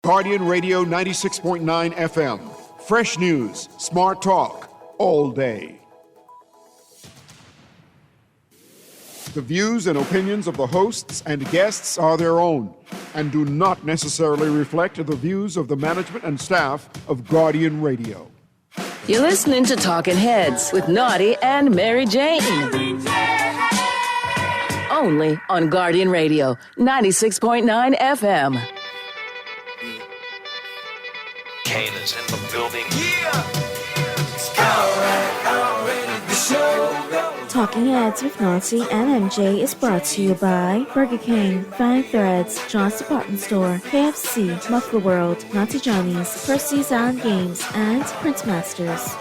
Guardian Radio 96.9 FM. Fresh news, smart talk, all day. The views and opinions of the hosts and guests are their own and do not necessarily reflect the views of the management and staff of Guardian Radio. You're listening to Talking Heads with Naughty and Mary Jane. Only on Guardian Radio 96.9 FM. Kane is in the building. Talking Heads with Naughty and MJ is brought to you by Burger King, Fine Threads, John's Department Store, KFC, Muffler World, Naughty Johnny's, Percy's Island Games, and Print Masters.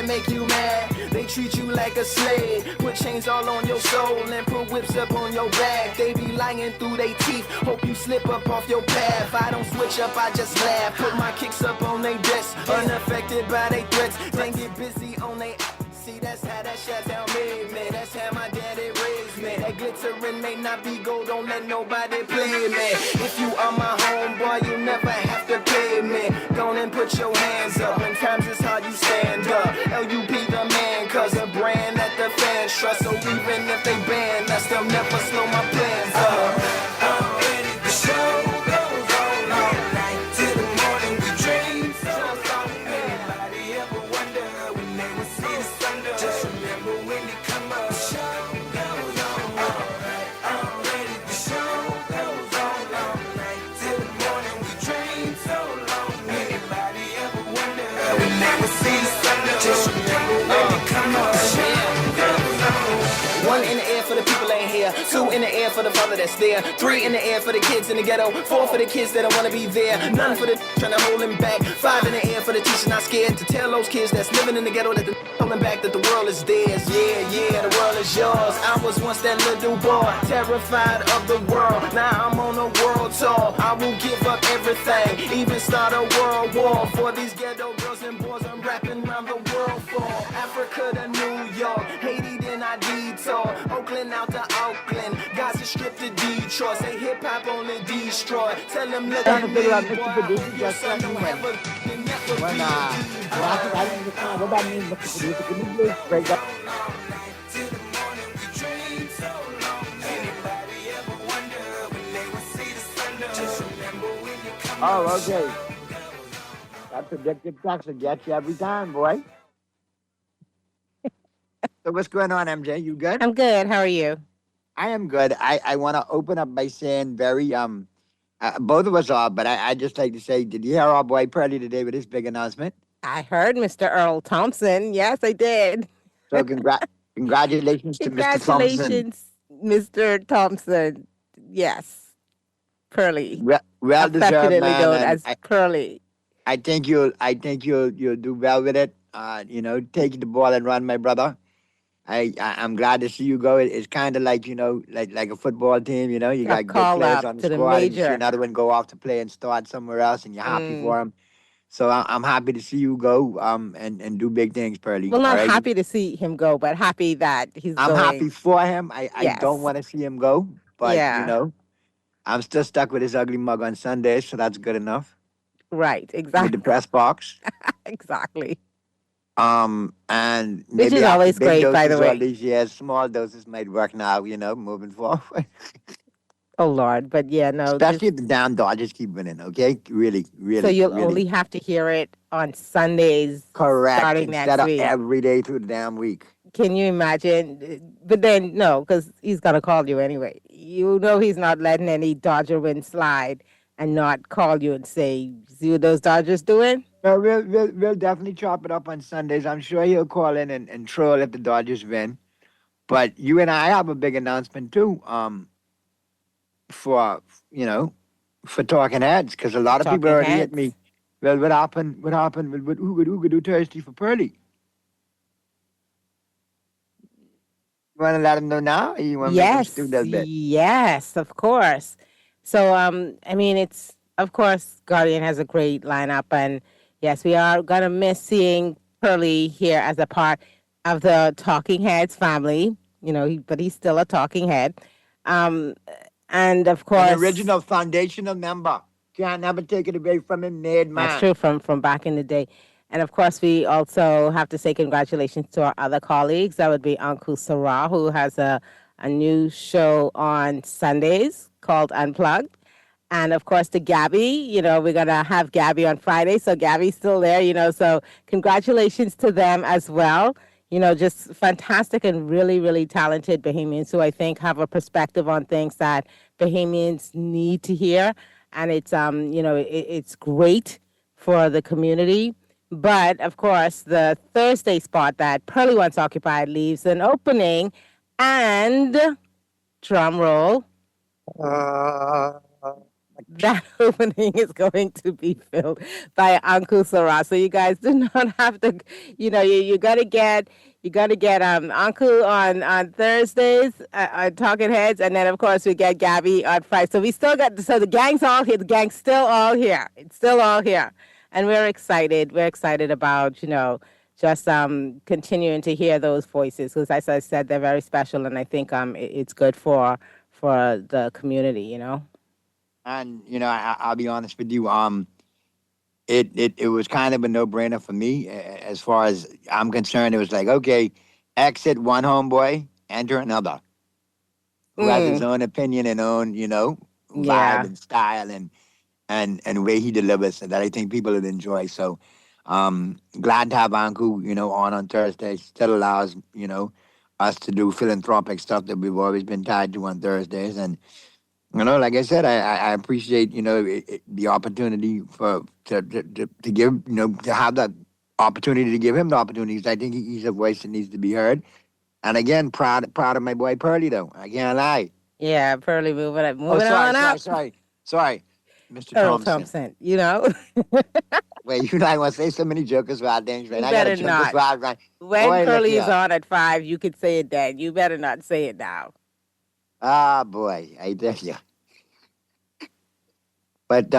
Make you mad, they treat you like a slave, put chains all on your soul and put whips up on your back. They be lying through their teeth, hope you slip up off your path. I don't switch up, I just laugh, put my kicks up on they desk, unaffected by they threats, then get busy on they. See, that's how that shit down made me, that's how my daddy raised me. That glittering may not be gold, don't let nobody play me. If you are my homeboy, you never have to pay me. Go on and put your hands up, when times is hard, you stand up. LUP the man, cause a brand that the fans trust. So even if they ban us, they'll never slow my plans up. I'm ready, the show goes on all night till the morning we dream. Anybody ever wonder when they would see the sun? Just remember when they come up. The show goes on all right. I'm ready, the show goes on all night till the morning we dream so long. Anybody ever wonder when they would see the sun? Just remember when they come up. One in the air for the people ain't here. Two in the air for the father that's there. Three in the air for the kids in the ghetto. Four for the kids that don't wanna be there. None for the trying to hold them back. Five in the air for the teacher not scared to tell those kids that's living in the ghetto that the holding back that the world is theirs. Yeah, the world is yours. I was once that little boy, terrified of the world. Now I'm on a world tour. I will give up everything, even start a world war for these ghetto girls and boys. I'm rapping around the world for Africa to New York, Haiti then I detour, Oakland out to Oakland, Gaza Strip to Detroit. Say hip hop only destroy. Tell them look at me, boy. Your son don't have a Oh, okay. That predictive toxic gets you every time, boy. So what's going on, MJ? You good? I'm good. How are you? I am good. I want to open up by saying both of us are, but I just like to say, did you hear our boy Purdy today with his big announcement? I heard Mr. Earl Thompson. Yes, I did. So congratulations to Mr. Thompson. Congratulations, Mr. Thompson. Yes. Pearly. Well deserved, man. Known as Pearly. I think you'll do well with it. Take the ball and run, my brother. I'm glad to see you go. It's kind of like, like a football team, you got good players on the squad. And you see another one go off to play and start somewhere else, and you're happy for him. So I'm happy to see you go and do big things, Pearly. Well, not happy to see him go, but happy that he's going. I'm happy for him. I don't want to see him go, but, I'm still stuck with his ugly mug on Sundays, so that's good enough. Right, exactly. With the press box. Exactly. And maybe which is always great, by the way. All these years, small doses might work now, moving forward. Oh, Lord. But yeah, no. Especially if the down Dodgers keep winning, okay? Really. So you'll only have to hear it on Sundays. Correct. Starting next week. Every day through the damn week. Can you imagine? But then, no, because he's going to call you anyway. You know he's not letting any Dodger win slide and not call you and say, see what those Dodgers doing? Well, we'll definitely chop it up on Sundays. I'm sure he'll call in and troll if the Dodgers win. But you and I have a big announcement, too, for Talking Heads, because a lot of people already hit me. Well, what happened with Oogadoo Thursday for Pearly? You want to let him know now? Or you want to make him do that bit? Yes, of course. So, it's of course, Guardian has a great lineup. And yes, we are going to miss seeing Pearly here as a part of the Talking Heads family, but he's still a Talking Head. Um, and of course, An original foundational member. Can't never take it away from him, made man. that's true from back in the day. And of course, we also have to say congratulations to our other colleagues. That would be Uncle Sarah, who has a new show on Sundays called Unplugged. And of course, to Gabby, we're going to have Gabby on Friday. So Gabby's still there, so congratulations to them as well. Just fantastic and really, really talented Bahamians who I think have a perspective on things that Bahamians need to hear. And it's, it's great for the community. But of course, the Thursday spot that Pearly Once Occupied leaves an opening, and drum roll, that opening is going to be filled by Uncle Sarah. So you guys do not have to, you gotta get Uncle on Thursdays on Talking Heads, and then of course we get Gabby on Friday. So the gang's all here. The gang's still all here. It's still all here, and we're excited. We're excited about just continuing to hear those voices, because as I said, they're very special, and I think it's good for the community. And I'll be honest with you. It was kind of a no-brainer for me as far as I'm concerned. It was like, okay, exit one homeboy, enter another, who has his own opinion and own vibe and style and way he delivers, that I think people would enjoy. So glad to have Uncle on Thursday. Still allows us to do philanthropic stuff that we've always been tied to on Thursdays. And like I said, I appreciate, the opportunity to give, to have that opportunity to give him the opportunities. I think he's a voice that needs to be heard. And again, proud of my boy Pearly, though. I can't lie. Yeah, Pearly moving on up. Sorry, Mr. Earl Thompson. Wait, you not want to say so many jokers wild things, right? You I better got not. Wild, right? When Boy, Pearly is on at 5, you could say it then. You better not say it now. Ah, boy, I tell you. But,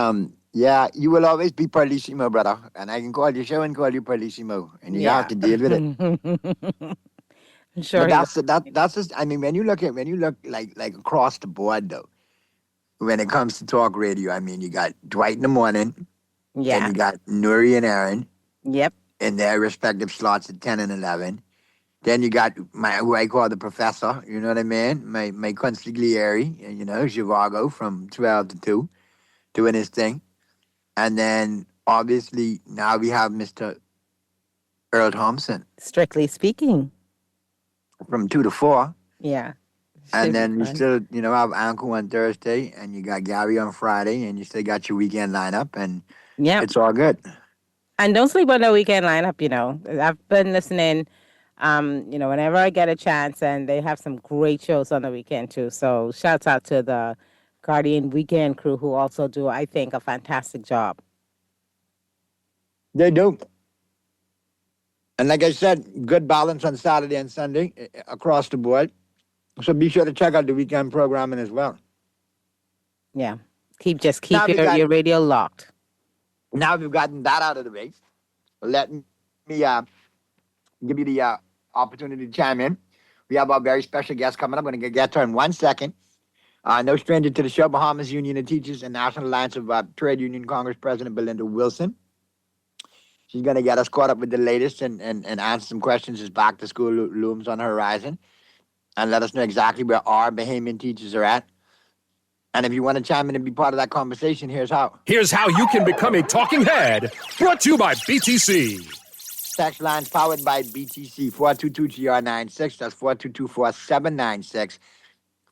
yeah, you will always be Perlissimo, brother. And I can call your show and call you Perlissimo. And you have to deal with it. Sure. But that's just, I mean, when you look like across the board, though, when it comes to talk radio, I mean, you got Dwight in the morning. Yeah. And you got Nuri and Aaron. Yep. In their respective slots at 10 and 11. Then you got who I call the professor, you know what I mean? My consigliere, Zhivago from 12 to 2, doing his thing. And then, obviously, now we have Mr. Earl Thompson. Strictly speaking. From 2 to 4. Yeah. And then you still, have Uncle on Thursday, and you got Gary on Friday, and you still got your weekend lineup, and it's all good. And don't sleep on the weekend lineup, I've been listening, whenever I get a chance, and they have some great shows on the weekend, too. So shouts out to the Guardian Weekend crew, who also do, I think, a fantastic job. They do. And like I said, good balance on Saturday and Sunday across the board. So be sure to check out the weekend programming as well. Yeah. Keep your radio locked. Now we've gotten that out of the way. Let me give you the opportunity to chime in. We have our very special guest coming up. I'm going to get to her in 1 second. No stranger to the show, Bahamas Union of Teachers and National Alliance of Trade Union Congress President Belinda Wilson. She's going to get us caught up with the latest and answer some questions as back to school looms on the horizon, and let us know exactly where our Bahamian teachers are at. And if you want to chime in and be part of that conversation, here's how. Here's how you can become a talking head. Brought to you by BTC. Text lines powered by BTC, 422-GR96. That's 422-4796.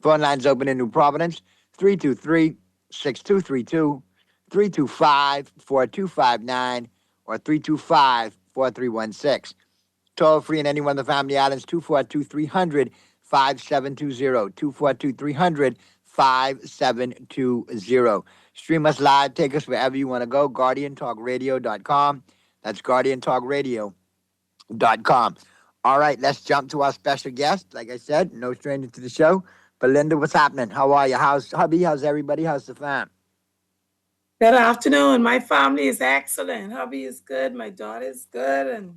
Phone lines open in New Providence, 323-6232, 325-4259, or 325-4316. Toll free in any one of the family islands, 242-300-5720, 242-300-5720. Stream us live, take us wherever you want to go, GuardianTalkRadio.com. That's GuardianTalkRadio.com. All right, let's jump to our special guest. Like I said, no stranger to the show. Belinda, what's happening? How are you? How's hubby? How's everybody? How's the fam? Good afternoon. My family is excellent. Hubby is good. My daughter is good. And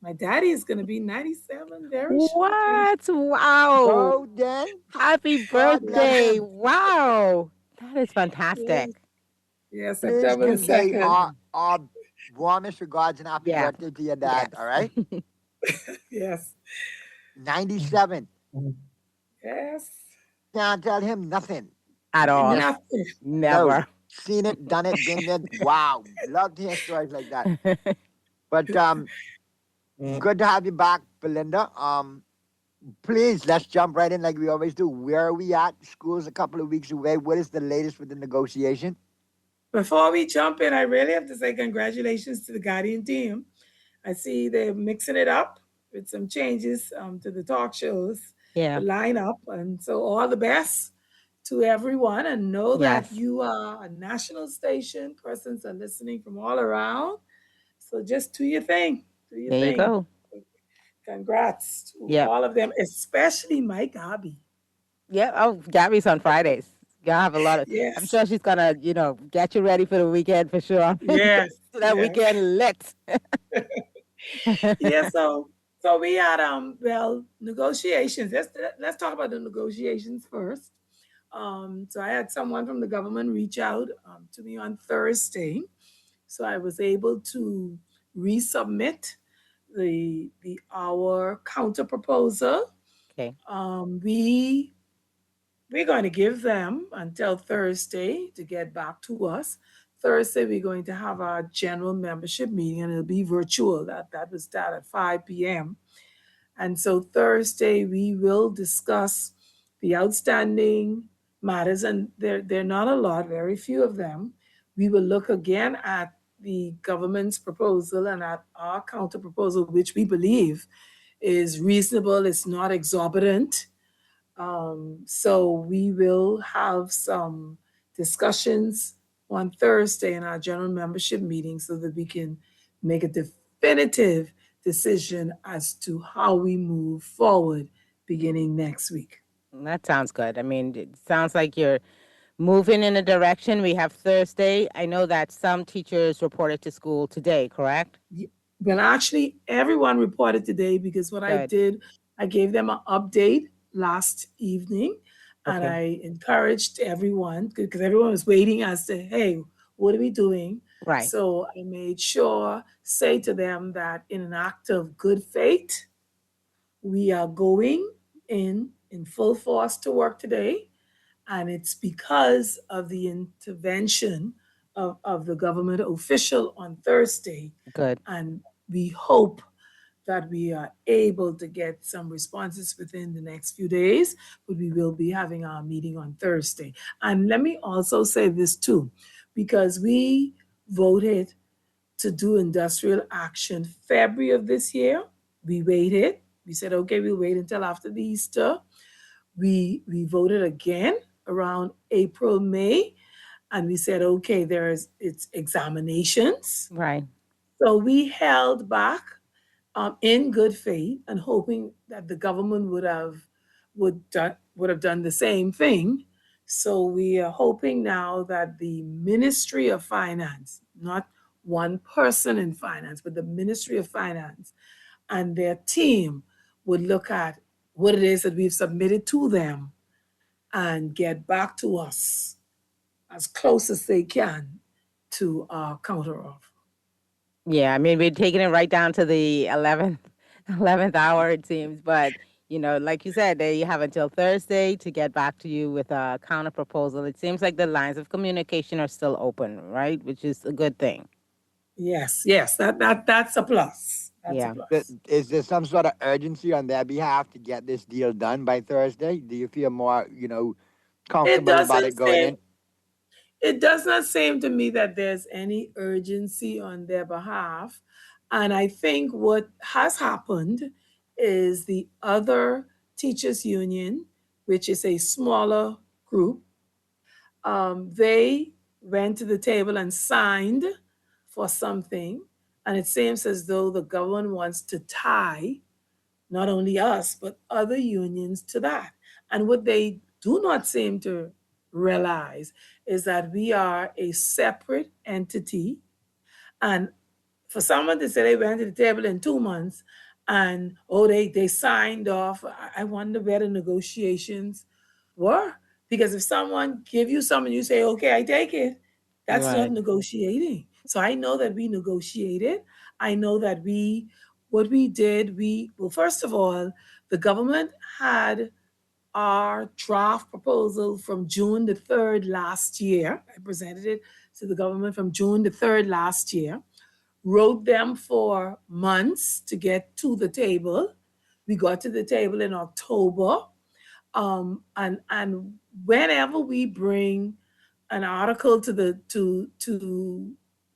my daddy is going to be 97 very shortly. What? Wow. So then, Happy God bless birthday. him. Wow. That is Yes, fantastic. yes, Please September the convey 2nd. our warmest regards and happy Yeah. birthday to your Yes. dad, all right? Yes, 97. yes. Can't tell him nothing. At all. Just Nothing. no. Never. Seen it, done it, been there. Wow. Love to hear stories like that. But good to have you back, Belinda. Please let's jump right in like we always do. Where are we at? School's a couple of weeks away. What is the latest with the negotiation? Before we jump in, I really have to say congratulations to the Guardian team. I see they're mixing it up with some changes to the talk shows, Yeah. the lineup. And so all the best to everyone. And know that Yes. you are a national station. Persons are listening from all around. So just do your thing. Do your There you thing. go. Congrats to Yep. all of them, especially my Gabi. Yeah. Oh, Gabby's on Fridays. Gonna have a lot of. I'm Yes. sure she's gonna, get you ready for the weekend for sure. Yes. That Yes. weekend lit. Yeah, so we had negotiations. Let's talk about the negotiations first. So I had someone from the government reach out to me on Thursday. So I was able to resubmit our counter proposal. Okay. We're going to give them until Thursday to get back to us. Thursday, we're going to have our general membership meeting, and it'll be virtual. That will start at 5 p.m. And so Thursday, we will discuss the outstanding matters, and they're not a lot, very few of them. We will look again at the government's proposal and at our counter proposal, which we believe is reasonable, it's not exorbitant. So we will have some discussions on Thursday in our general membership meeting so that we can make a definitive decision as to how we move forward beginning next week. That sounds good. I mean, it sounds like you're moving in a direction. We have Thursday. I know that some teachers reported to school today, correct? Well, actually, everyone reported today because what I Good. did, I gave them an update last evening, and Okay. I encouraged everyone because everyone was waiting as to, hey, what are we doing? Right. So I made sure, say to them that in an act of good faith, we are going in full force to work today. And it's because of the intervention of the government official on Thursday. Good. And we hope that we are able to get some responses within the next few days, but we will be having our meeting on Thursday. And let me also say this too, because we voted to do industrial action February of this year. We waited. We said, okay, we'll wait until after the Easter. We voted again around April, May, and we said, okay, it's examinations. Right. So we held back in good faith and hoping that the government would have done the same thing. So we are hoping now that the Ministry of Finance, not one person in finance, but the Ministry of Finance and their team would look at what it is that we've submitted to them and get back to us as close as they can to our counteroffer. Yeah, I mean, we're taking it right down to the 11th hour, it seems. But, like you said, they have until Thursday to get back to you with a counter proposal. It seems like the lines of communication are still open, right? Which is a good thing. Yes, that's a plus. That's Yeah. a plus. Is there some sort of urgency on their behalf to get this deal done by Thursday? Do you feel more, comfortable about it going in? It does not seem to me that there's any urgency on their behalf. And I think what has happened is the other teachers union, which is a smaller group, they went to the table and signed for something. And it seems as though the government wants to tie not only us, but other unions to that. And what they do not seem to realize is that we are a separate entity. And for someone to say they went to the table in 2 months and they signed off, I wonder where the negotiations were. Because if someone give you something, you say, okay, I take it, that's not Right. negotiating. So I know that we negotiated. I know that what we did, well, first of all, the government had our draft proposal from June the 3rd last year. I presented it to the government from June the 3rd last year, wrote them for months to get to the table. We got to the table in October. And whenever we bring an article to the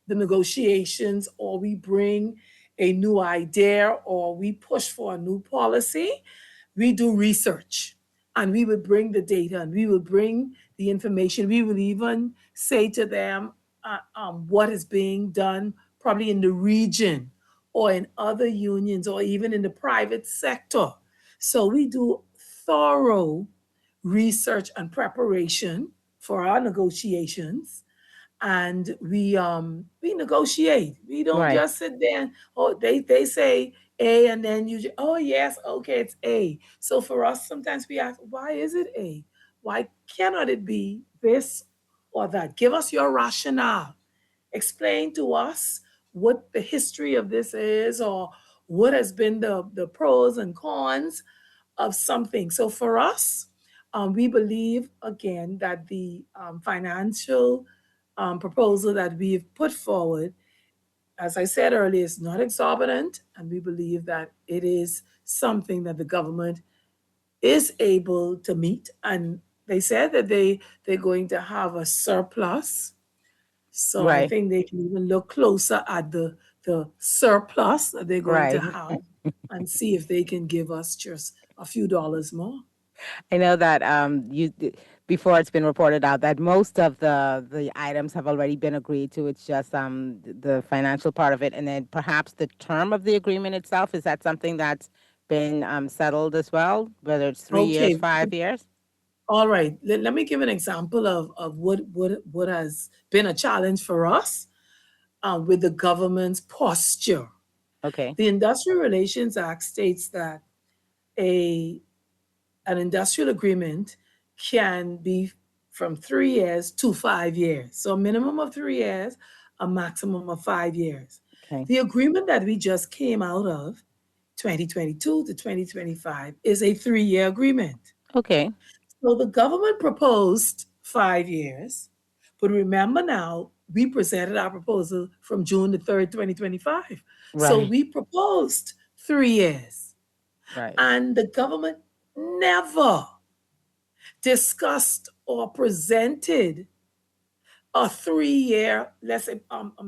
negotiations, or we bring a new idea, or we push for a new policy, we do research, and we would bring the data, and we would bring the information. We would even say to them what is being done probably in the region or in other unions or even in the private sector. So we do thorough research and preparation for our negotiations, and we negotiate. We don't Right. just sit there and they say A, and then oh yes, okay, it's A. So for us, sometimes we ask, why is it A? Why cannot it be this or that? Give us your rationale. Explain to us what the history of this is, or what has been the pros and cons of something. So for us, we believe again that the financial proposal that we've put forward, as I said earlier, is not exorbitant, and we believe that it is something that the government is able to meet. And they said that they're going to have a surplus. So I Right. think they can even look closer at the surplus that they're going to Right. have and see if they can give us just a few dollars more. I know that before it's been reported out that most of the items have already been agreed to. It's just the financial part of it, and then perhaps the term of the agreement itself. Is that something that's been settled as well? Whether it's 3 years, Okay, 5 years? all right. Let me give an example of what has been a challenge for us with the government's posture. Okay. The Industrial Relations Act states that an industrial agreement can be from 3 years to 5 years. So a minimum of 3 years, a maximum of 5 years. Okay. The agreement that we just came out of, 2022 to 2025, is a 3-year agreement. Okay. So the government proposed 5 years, but remember now, we presented our proposal from June the 3rd, 2025. So Right. we proposed 3 years. Right. And the government never discussed or presented a 3-year, let's say,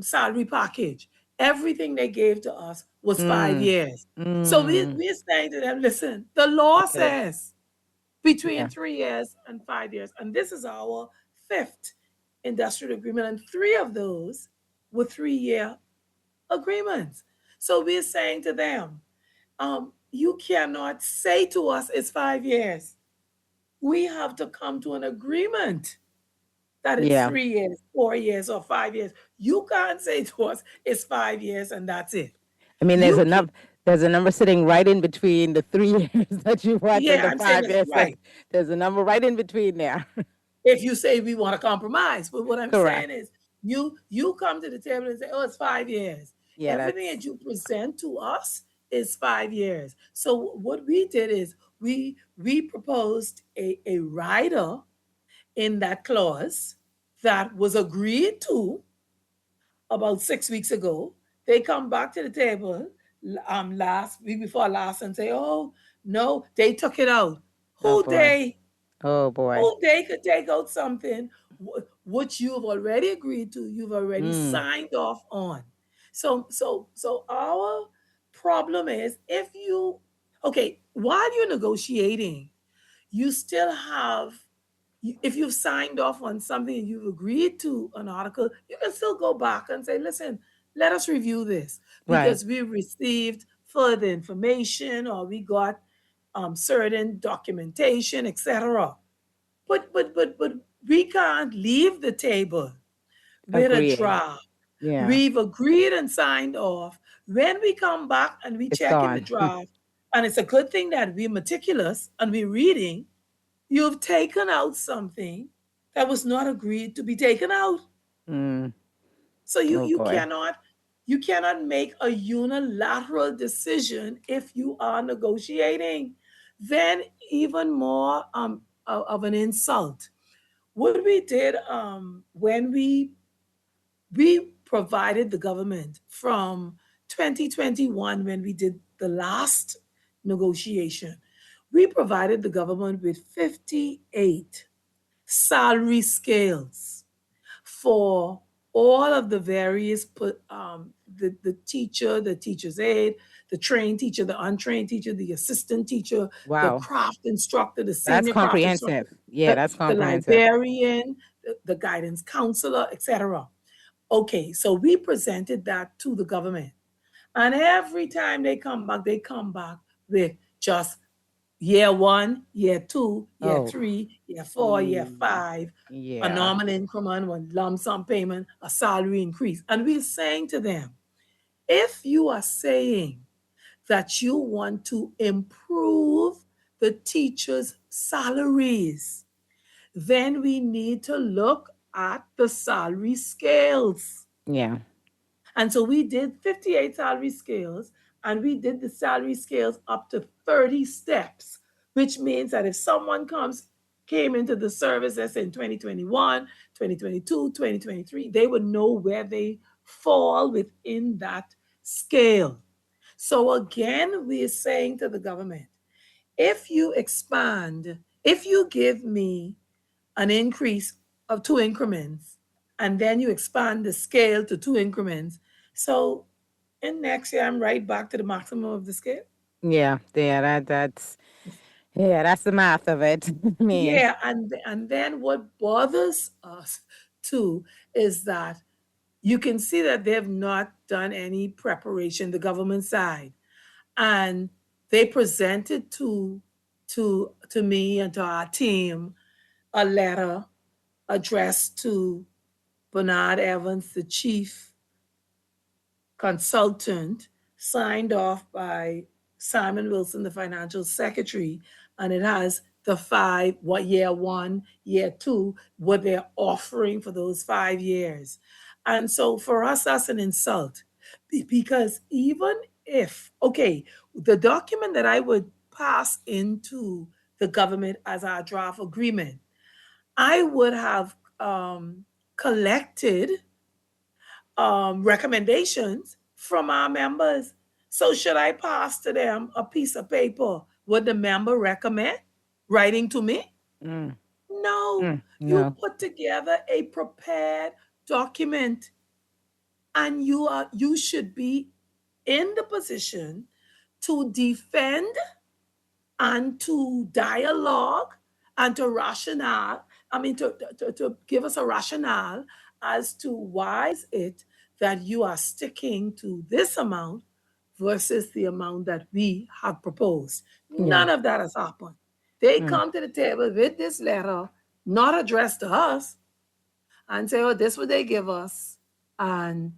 salary package. Everything they gave to us was 5 years. So we're saying to them, listen, the law I get it. says between Yeah. 3 years and 5 years. And this is our 5th industrial agreement. And 3 of those were 3-year agreements. So we're saying to them, you cannot say to us it's 5 years. We have to come to an agreement that it's Yeah. 3 years, 4 years, or 5 years. You can't say to us it's 5 years and that's it. I mean, You can, there's a number sitting right in between the 3 years that you want and yeah, the I'm saying five that's years. right. There's a number right in between there. If you say we want to compromise, but what I'm Correct. saying is you come to the table and say, oh, it's 5 years. Yeah, Everything that you present to us is 5 years. So what we did is we proposed a rider in that clause that was agreed to about 6 weeks ago. They come back to the table last week before last and say, oh no, they took it out. Oh Who boy. they Oh boy. who they could take out something which you've already agreed to, you've already signed off on. So our problem is while you're negotiating, you still have, if you've signed off on something and you've agreed to an article, you can still go back and say, listen, let us review this Right. because we received further information or we got certain documentation, etc. But we can't leave the table with a Agreed. draft. Yeah. We've agreed and signed off. When we come back and we It's check in the gone. draft, and it's a good thing that we're meticulous and we're reading, you've taken out something that was not agreed to be taken out. Mm. So Oh you boy. cannot make a unilateral decision if you are negotiating. Then even more of an insult. What we did when we provided the government from 2021 when we did the last negotiation, we provided the government with 58 salary scales for all of the various the teacher, the teacher's aide, the trained teacher, the untrained teacher, the assistant teacher, the Wow. craft instructor, the That's senior craft instructor, comprehensive. Yeah, that's the comprehensive. librarian, the guidance counselor, etc. Okay, so we presented that to the government. And every time they come back with just year 1, year 2, year Oh. 3, year 4, year 5, a Yeah. normal increment, one lump sum payment, a salary increase. And we're saying to them, if you are saying that you want to improve the teachers' salaries, then we need to look at the salary scales. Yeah. And so we did 58 salary scales, and we did the salary scales up to 30 steps, which means that if someone came into the services in 2021, 2022, 2023, they would know where they fall within that scale. So again, we are saying to the government, if you give me an increase of 2 increments, and then you expand the scale to 2 increments, so in next year, I'm right back to the maximum of the scale. Yeah. That's the math of it. I mean, Yeah, and then what bothers us too is that you can see that they've not done any preparation, the government side, and they presented to me and to our team a letter addressed to Bernard Evans, the chief consultant, signed off by Simon Wilson, the financial secretary, and it has the 5, what year 1, year 2, what they're offering for those 5 years. And so for us, that's an insult because even if, okay, the document that I would pass into the government as our draft agreement, I would have collected recommendations from our members. So should I pass to them a piece of paper? Would the member recommend writing to me? mm, No. You no. put together a prepared document, and you should be in the position to defend and to dialogue and to rationale. I mean, to give us a rationale as to why is it that you are sticking to this amount versus the amount that we have proposed. None Yeah. of that has happened. They Mm. come to the table with this letter, not addressed to us, and say, oh, this what they give us, and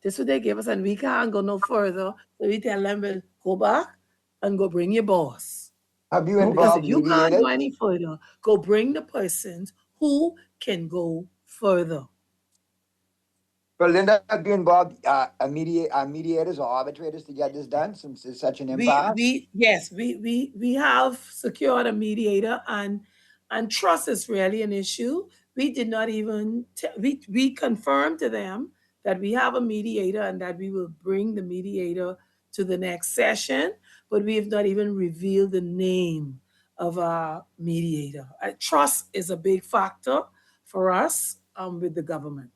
this what they give us, and we can't go no further. So we tell them, well, go back and go bring your boss. Have you Because involved if you can't go mediators? any further, go bring the persons who can go further. But Linda, have you involved mediators or arbitrators to get this done since it's such an impasse? We have secured a mediator, and trust is really an issue. We did not even we confirmed to them that we have a mediator and that we will bring the mediator to the next session, but we have not even revealed the name of our mediator. Trust is a big factor for us with the government.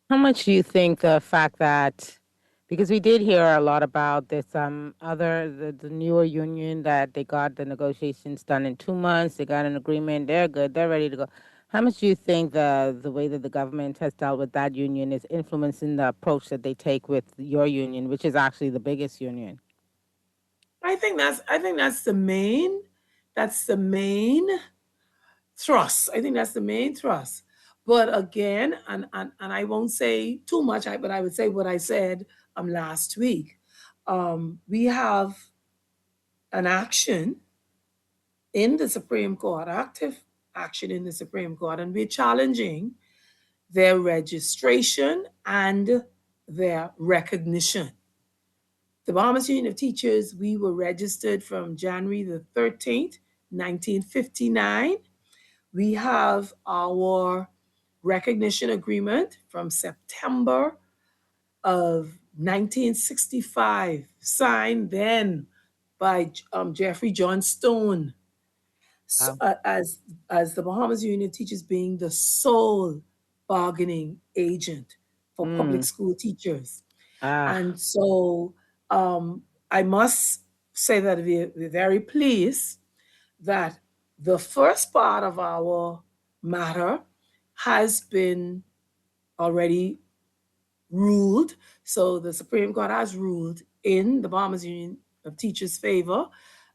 How much do you think the fact that, because we did hear a lot about this the newer union that they got the negotiations done in 2 months, they got an agreement, they're good, they're ready to go. How much do you think the way that the government has dealt with that union is influencing the approach that they take with your union, which is actually the biggest union? I think that's the main thrust. I think that's the main thrust. But again, and I won't say too much, but I would say what I said last week. We have an action in the Supreme Court, active action in the Supreme Court, and we're challenging their registration and their recognition. The Bahamas Union of Teachers, we were registered from January the 13th, 1959. We have our recognition agreement from September of 1965, signed then by Jeffrey John Stone, as the Bahamas Union of Teachers being the sole bargaining agent for public school teachers. And so I must say that we're very pleased that the first part of our matter has been already ruled. So the Supreme Court has ruled in the Bahamas Union of Teachers' favor,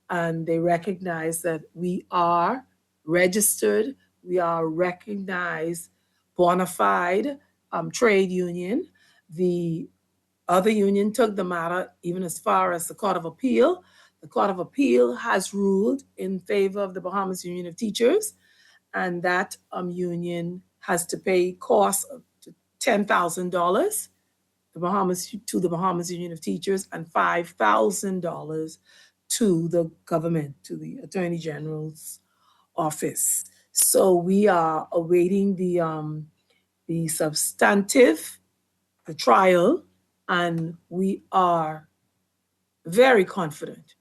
and they recognize that we are registered, we are recognized bona fide trade union. The other union took the matter even as far as the Court of Appeal. The Court of Appeal has ruled in favor of the Bahamas Union of Teachers, and that union has to pay costs of $10,000 to the Bahamas Union of Teachers and $5,000 to the government, to the Attorney General's office. So we are awaiting the substantive, the trial, and we are very confident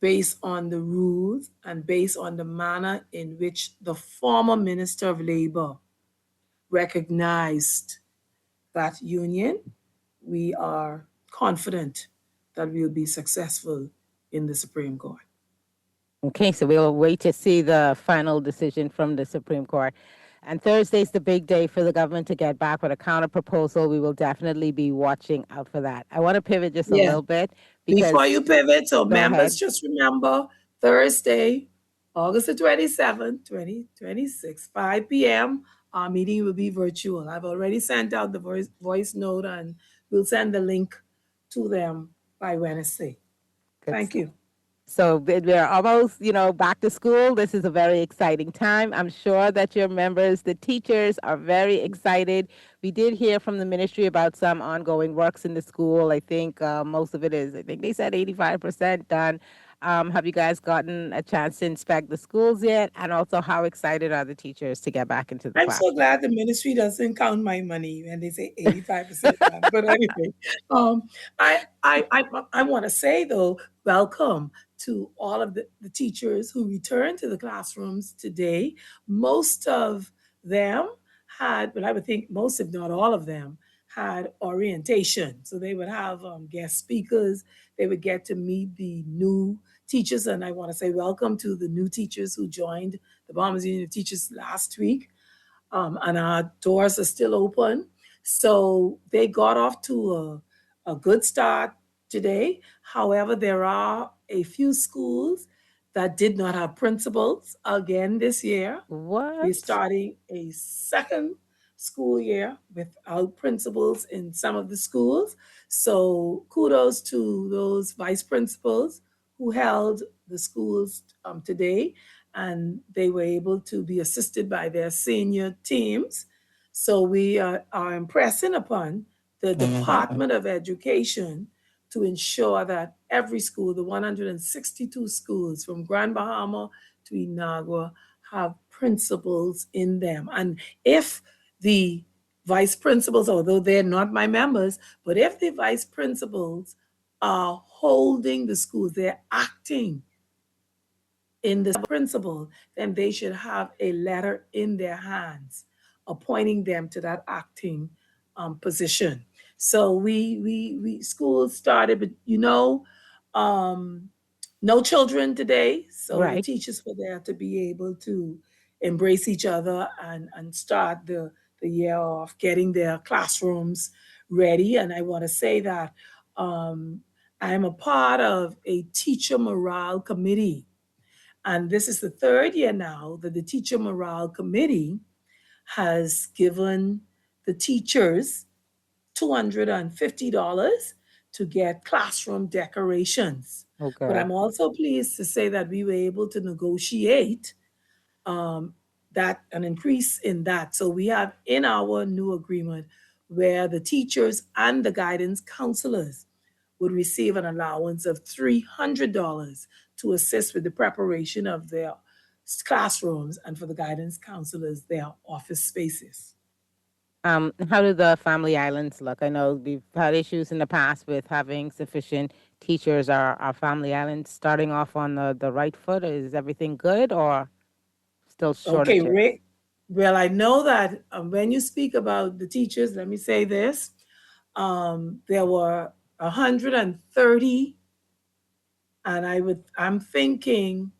based on the rules and based on the manner in which the former Minister of Labor recognized that union. We are confident that we'll be successful in the Supreme Court. Okay, so we'll wait to see the final decision from the Supreme Court. And Thursday's the big day for the government to get back with a counter proposal. We will definitely be watching out for that. I want to pivot just a little bit. Before you pivot, so members, just remember Thursday, August the 27th, 2026, 5 p.m., our meeting will be virtual. I've already sent out the voice note, and we'll send the link to them by Wednesday. Thank you. So we're almost, back to school. This is a very exciting time. I'm sure that your members, the teachers, are very excited. We did hear from the ministry about some ongoing works in the school. I think most of it is, I think they said 85% done. Have you guys gotten a chance to inspect the schools yet? And also, how excited are the teachers to get back into the class? I'm so glad the ministry doesn't count my money when they say 85% done. But anyway, I want to say, though, welcome to all of the teachers who returned to the classrooms today. Most of them had, but I would think most, if not all of them, had orientation. So they would have guest speakers. They would get to meet the new teachers. And I want to say welcome to the new teachers who joined the Bahamas Union of Teachers last week. And our doors are still open. So they got off to a good start today. However, there are a few schools that did not have principals again this year. What? We're starting a second school year without principals in some of the schools. So kudos to those vice principals who held the schools today, and they were able to be assisted by their senior teams. So we are impressing upon the Department of Education to ensure that every school, the 162 schools from Grand Bahama to Inagua, have principals in them. And if the vice principals, although they're not my members, but if the vice principals are holding the schools, they're acting in the principal, then they should have a letter in their hands appointing them to that acting position. So we schools started, but no children today. So the teachers were there to be able to embrace each other and start the year off getting their classrooms ready. And I want to say that I'm a part of a teacher morale committee. And this is the third year now that the Teacher Morale Committee has given the teachers $250 to get classroom decorations. Okay. But I'm also pleased to say that we were able to negotiate that an increase in that. So we have in our new agreement where the teachers and the guidance counselors would receive an allowance of $300 to assist with the preparation of their classrooms and for the guidance counselors, their office spaces. How do the family islands look? I know we've had issues in the past with having sufficient teachers. Are our family islands starting off on the right foot? Is everything good or still shortages? Okay, Rick. Well, I know that when you speak about the teachers, let me say this. There were 130, and I'm thinking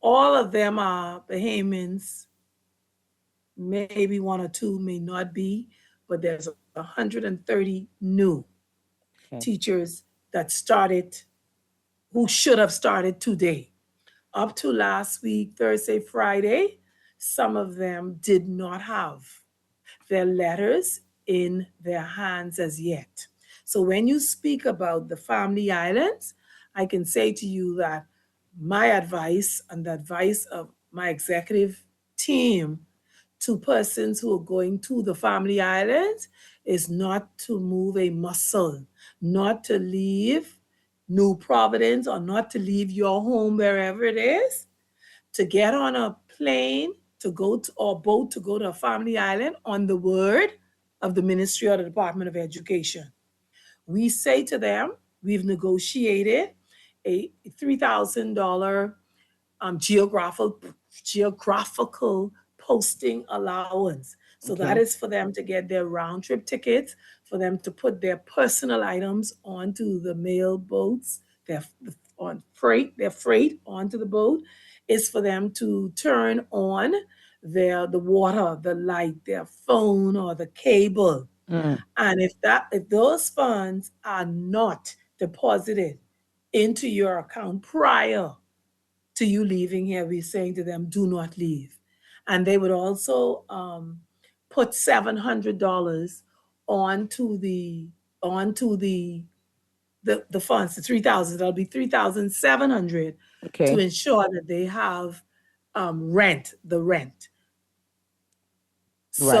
all of them are Bahamians. Maybe one or two may not be, but there's 130 new teachers that started, who should have started today. Up to last week, Thursday, Friday, some of them did not have their letters in their hands as yet. So when you speak about the family islands, I can say to you that my advice and the advice of my executive team to persons who are going to the family islands is not to move a muscle, not to leave New Providence or not to leave your home wherever it is, to get on a plane to go to, or boat to go to a family island on the word of the Ministry or the Department of Education. We say to them, we've negotiated a $3,000 geographical posting allowance. So that is for them to get their round trip tickets, for them to put their personal items onto the mail boats, their freight onto the boat. Is for them to turn on the water, the light, their phone or the cable. And if those funds are not deposited into your account prior to you leaving here, we're saying to them, do not leave. And they would also put $700 onto the funds, the 3,000. That'll be 3,700 to ensure that they have the rent. Right.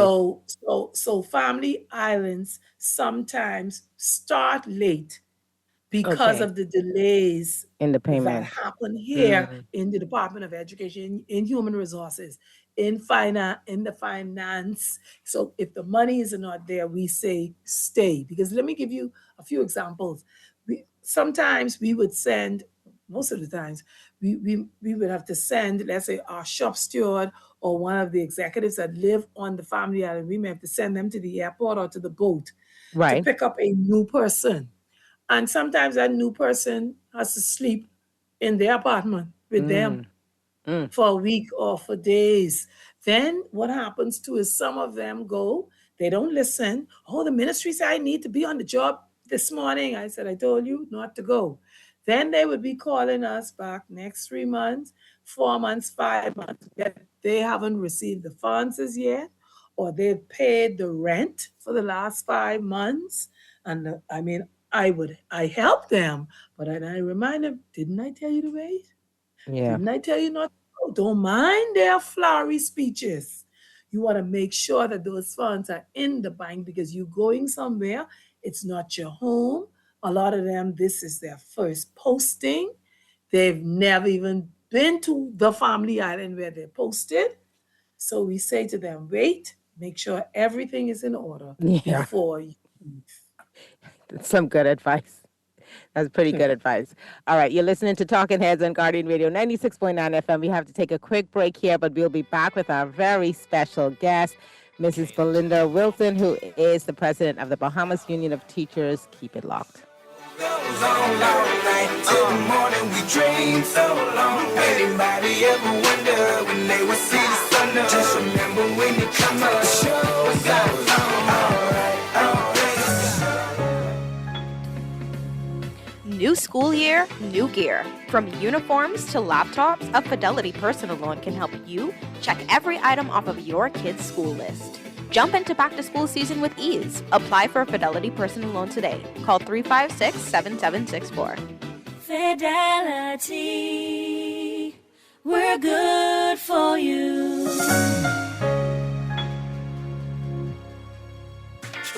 So family islands sometimes start late because of the delays in the payment that happen here in the Department of Education, in Human Resources, in the finance. So if the money is not there, we say stay. Because let me give you a few examples. Sometimes we would send, most of the times, we would have to send, let's say, our shop steward or one of the executives that live on the family island. We may have to send them to the airport or to the boat to pick up a new person. And sometimes that new person has to sleep in their apartment with them for a week or for days. Then what happens too is some of them go, they don't listen. Oh, the ministry said I need to be on the job this morning. I said, I told you not to go. Then they would be calling us back next 3 months, 4 months, 5 months. They haven't received the funds as yet, or they've paid the rent for the last 5 months. And I help them, but I remind them, didn't I tell you to wait? Yeah. Didn't I tell you not to go? Don't mind their flowery speeches. You want to make sure that those funds are in the bank because you're going somewhere. It's not your home. A lot of them, this is their first posting. They've never even been to the family island where they're posted. So we say to them, wait, make sure everything is in order before you leave. That's some good advice. That's pretty good advice. All right, you're listening to Talking Heads on Guardian Radio 96.9 FM. We have to take a quick break here, but we'll be back with our very special guest, Mrs. Belinda Wilson, who is the president of the Bahamas Union of Teachers. Keep it locked. Goes on all night till the morning. We dream so long. Anybody ever wonder when they would see the sun? Just remember when you come up, the show goes on. All right. New school year, new gear. From uniforms to laptops, a Fidelity personal loan can help you check every item off of your kid's school list. Jump into back to school season with ease. Apply for a Fidelity personal loan today. Call 356-7764. Fidelity, we're good for you.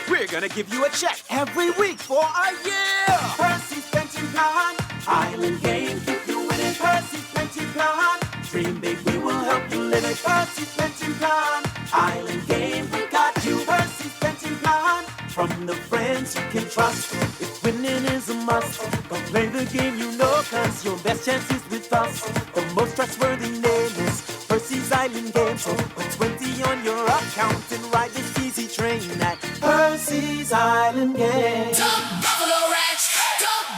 We're gonna give you a check every week for a year. Percy's Pension Plan. Island Game, keep you winning. Percy's Pension Plan. Dream big, we will help you live it. Percy's Pension Plan. Island Game, we got you. Percy's Pension Plan. From the friends you can trust. If winning is a must, go play the game you know, cause your best chance is with us. The most trustworthy name is Percy's Island Game. So put 20 on your account and ride this easy train at Percy's Island Game. Buffalo Ranch,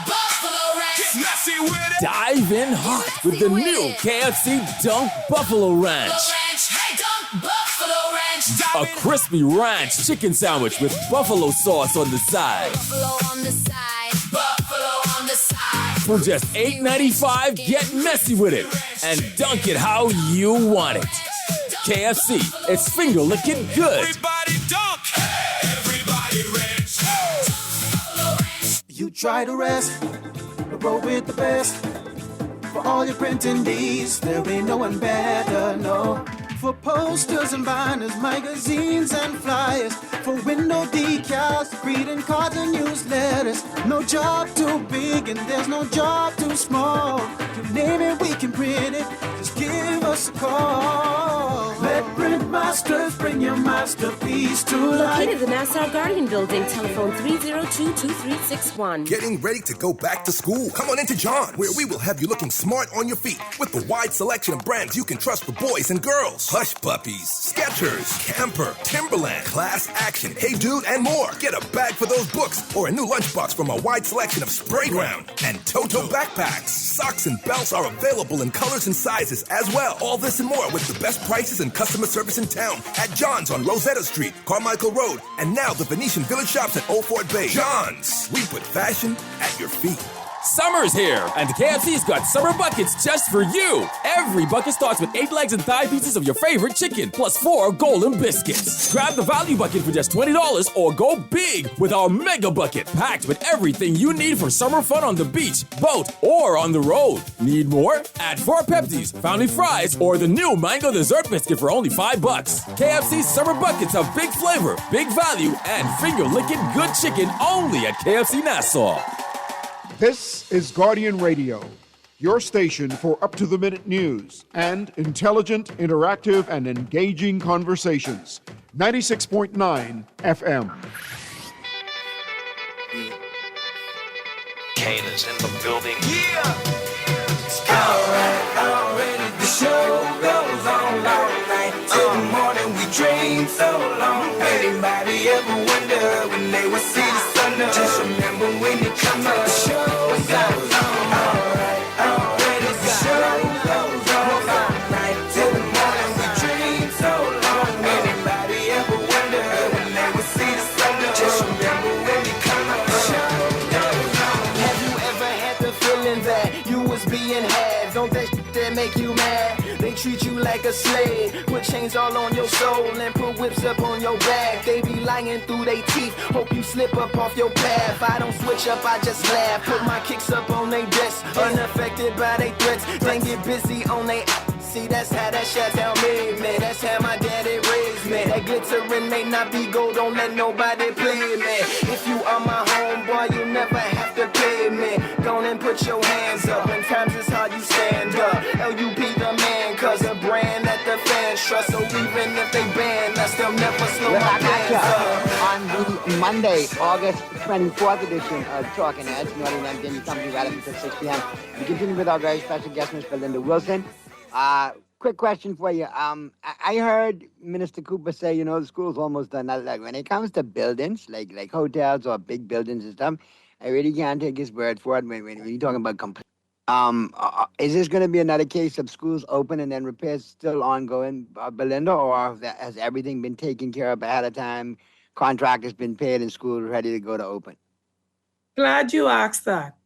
Buffalo Ranch. Get messy with it. Dive in hot with the new KFC Dunk Buffalo Ranch. Hey, Buffalo Ranch. A crispy ranch chicken sandwich with buffalo sauce on the side. Buffalo on the side, Buffalo on the side. For just $8.95, get messy with it and dunk it how you want it. KFC, it's finger licking good. Everybody dunk. Everybody ranch. You try to rest, but roll with the best. For all your printing needs, there ain't no one better, no. For posters and banners, magazines and flyers. For window decals, greeting cards and newsletters. No job too big and there's no job too small. You name it, we can print it. Just give us a call. Let Print Masters bring your masterpiece to life. Located in the Nassau Guardian Building, telephone 302-2361. Getting ready to go back to school? Come on into John, where we will have you looking smart on your feet with a wide selection of brands you can trust for boys and girls. Hush Puppies, Skechers, Camper, Timberland, Class Action, Hey Dude, and more. Get a bag for those books or a new lunchbox from a wide selection of Spray Ground and Toto backpacks. Socks and belts are available in colors and sizes as well. All this and more with the best prices and customer service in town at John's on Rosetta Street, Carmichael Road, and now the Venetian Village Shops at Old Fort Bay. John's, we put fashion at your feet. Summer's here, and KFC's got summer buckets just for you. Every bucket starts with 8 legs and thigh pieces of your favorite chicken, plus 4 golden biscuits. Grab the value bucket for just $20 or go big with our mega bucket, packed with everything you need for summer fun on the beach, boat, or on the road. Need more? Add 4 Pepsis, Fountain Fries, or the new mango dessert biscuit for only $5. KFC's summer buckets have big flavor, big value, and finger-licking good chicken only at KFC Nassau. This is Guardian Radio, your station for up-to-the-minute news and intelligent, interactive, and engaging conversations. 96.9 FM. Kane is in the building. Yeah! Already the show goes on all night. Till the morning we dream so long. Anybody ever wonder when they will see the sun up? Just remember when it comes up. The show goes on. Alright, already the show goes on all night. Till the morning we dream so long. Anybody ever wonder when they will see the sun up? Just remember when it comes up. The show goes on. Have you ever had the feeling that you was being had? Don't that shit that make you mad? They treat you like a slave, put chains all on your soul and put whips up on your back. They be lying through their teeth, hope you slip up off your path. I don't switch up, I just laugh, put my kicks up on their desk, unaffected by their threats. Then get busy on they. See, that's how that Chi-Town made me. That's how my daddy raised me. That glittering may not be gold, don't let nobody play me. If you are my homeboy, you never have to pay me. Go and put your hands up. When times is hard, you stand up. LUP the man, cause a brand that the fans trust. So even if they ban us, they'll never slow my fans up. On the Monday, August 24th edition of Talking Heads, Naughty and MJ, you come to right up until 6 p.m. We continue with our very special guest, Ms. Belinda Wilson. Quick question for you. I heard Minister Cooper say, you know, the school's almost done. Like when it comes to buildings, like hotels or big buildings and stuff, I really can't take his word for it when you're talking about complete. Is this going to be another case of schools open and then repairs still ongoing, Belinda, or has everything been taken care of ahead of time, contract has been paid, and school ready to go to open? Glad you asked that.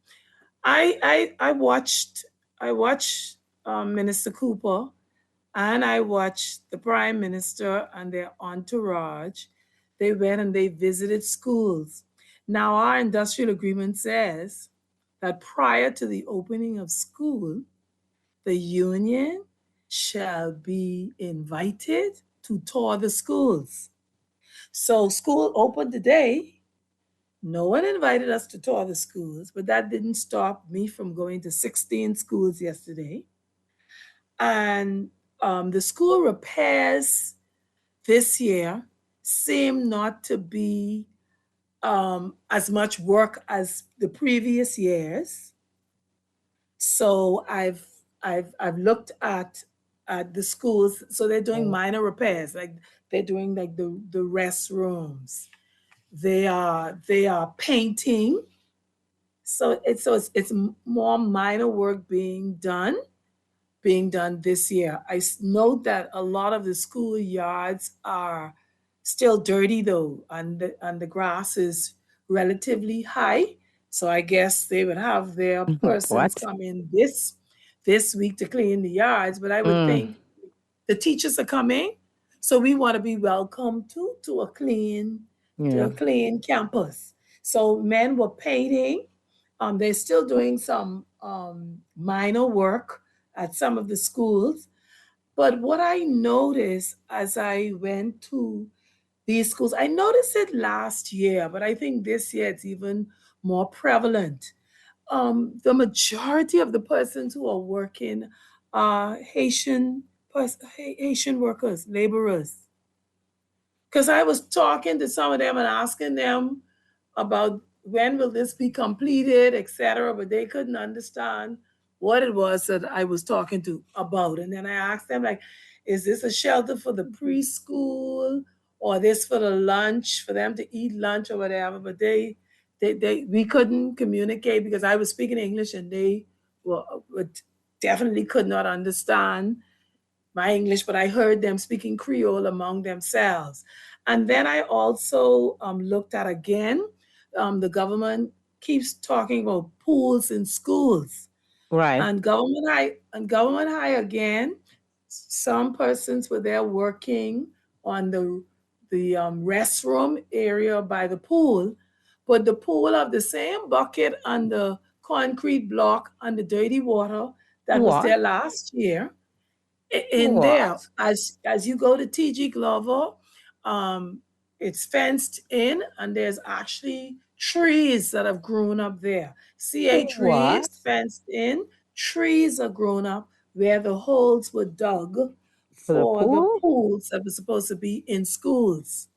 I watched Minister Cooper, and I watched the Prime Minister and their entourage. They went and they visited schools. Now, our industrial agreement says that prior to the opening of school, the union shall be invited to tour the schools. So school opened today. No one invited us to tour the schools, but that didn't stop me from going to 16 schools yesterday. And the school repairs this year seem not to be as much work as the previous years. So I've looked at the schools. So they're doing minor repairs, like they're doing like the restrooms. They are painting. So it's more minor work being done this year. I note that a lot of the school yards are still dirty though, and the grass is relatively high. So I guess they would have their persons come in this week to clean the yards. But I would think the teachers are coming, so we want to be welcome to a clean campus. So men were painting. They're still doing some minor work at some of the schools. But what I noticed as I went to these schools, I noticed it last year, but I think this year it's even more prevalent. The majority of the persons who are working are Haitian workers, laborers. Because I was talking to some of them and asking them about when will this be completed, etc., but they couldn't understand what it was that I was talking to about. And then I asked them, like, is this a shelter for the preschool or this for the lunch, for them to eat lunch or whatever? But we couldn't communicate because I was speaking English and they definitely could not understand my English, but I heard them speaking Creole among themselves. And then I also looked at again, the government keeps talking about pools in schools. Right. And government high again, some persons were there working on the restroom area by the pool, but the pool of the same bucket and the concrete block and the dirty water that was there last year. In there, as you go to TG Glover, it's fenced in, and there's actually trees that have grown up there. CA trees fenced in, trees are grown up where the holes were dug for the pools that were supposed to be in schools.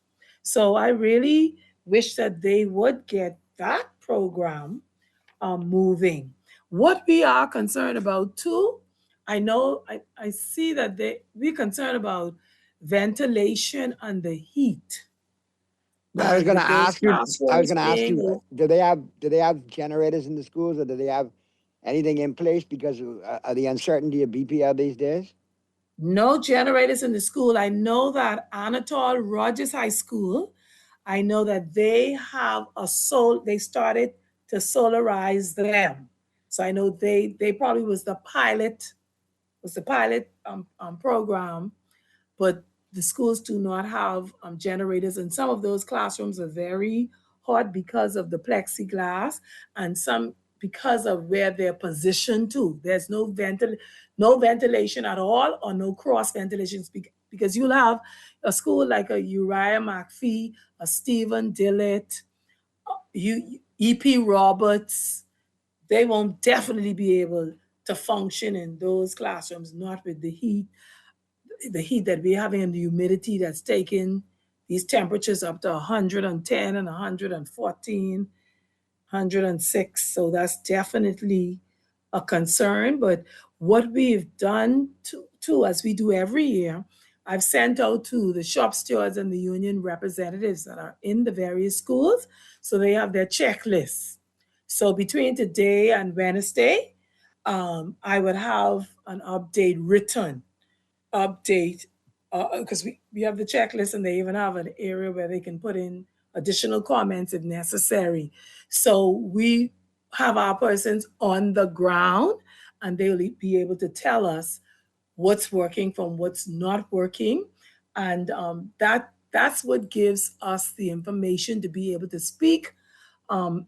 So I really wish that they would get that program moving. What we are concerned about too, I know I see that we're concerned about ventilation and the heat. I was going to ask you. Do they have generators in the schools, or do they have anything in place because of the uncertainty of BPL these days? No generators in the school. I know that Anatole Rogers High School, I know that they have they started to solarize them. So I know they probably was the pilot program, but the schools do not have generators, and some of those classrooms are very hot because of the plexiglass, and some because of where they're positioned to. There's no ventilation at all, or no cross ventilation, because you'll have a school like a Uriah McPhee, a Stephen Dillett, E.P. Roberts. They won't definitely be able to function in those classrooms, not with the heat that we're having and the humidity that's taking these temperatures up to 110 and 114, 106. So that's definitely a concern. But what we've done too, as we do every year, I've sent out to the shop stewards and the union representatives that are in the various schools, so they have their checklists. So between today and Wednesday, I would have an written update, because we have the checklist, and they even have an area where they can put in additional comments if necessary. So we have our persons on the ground, and they'll be able to tell us what's working from what's not working. And that's what gives us the information to be able to speak, with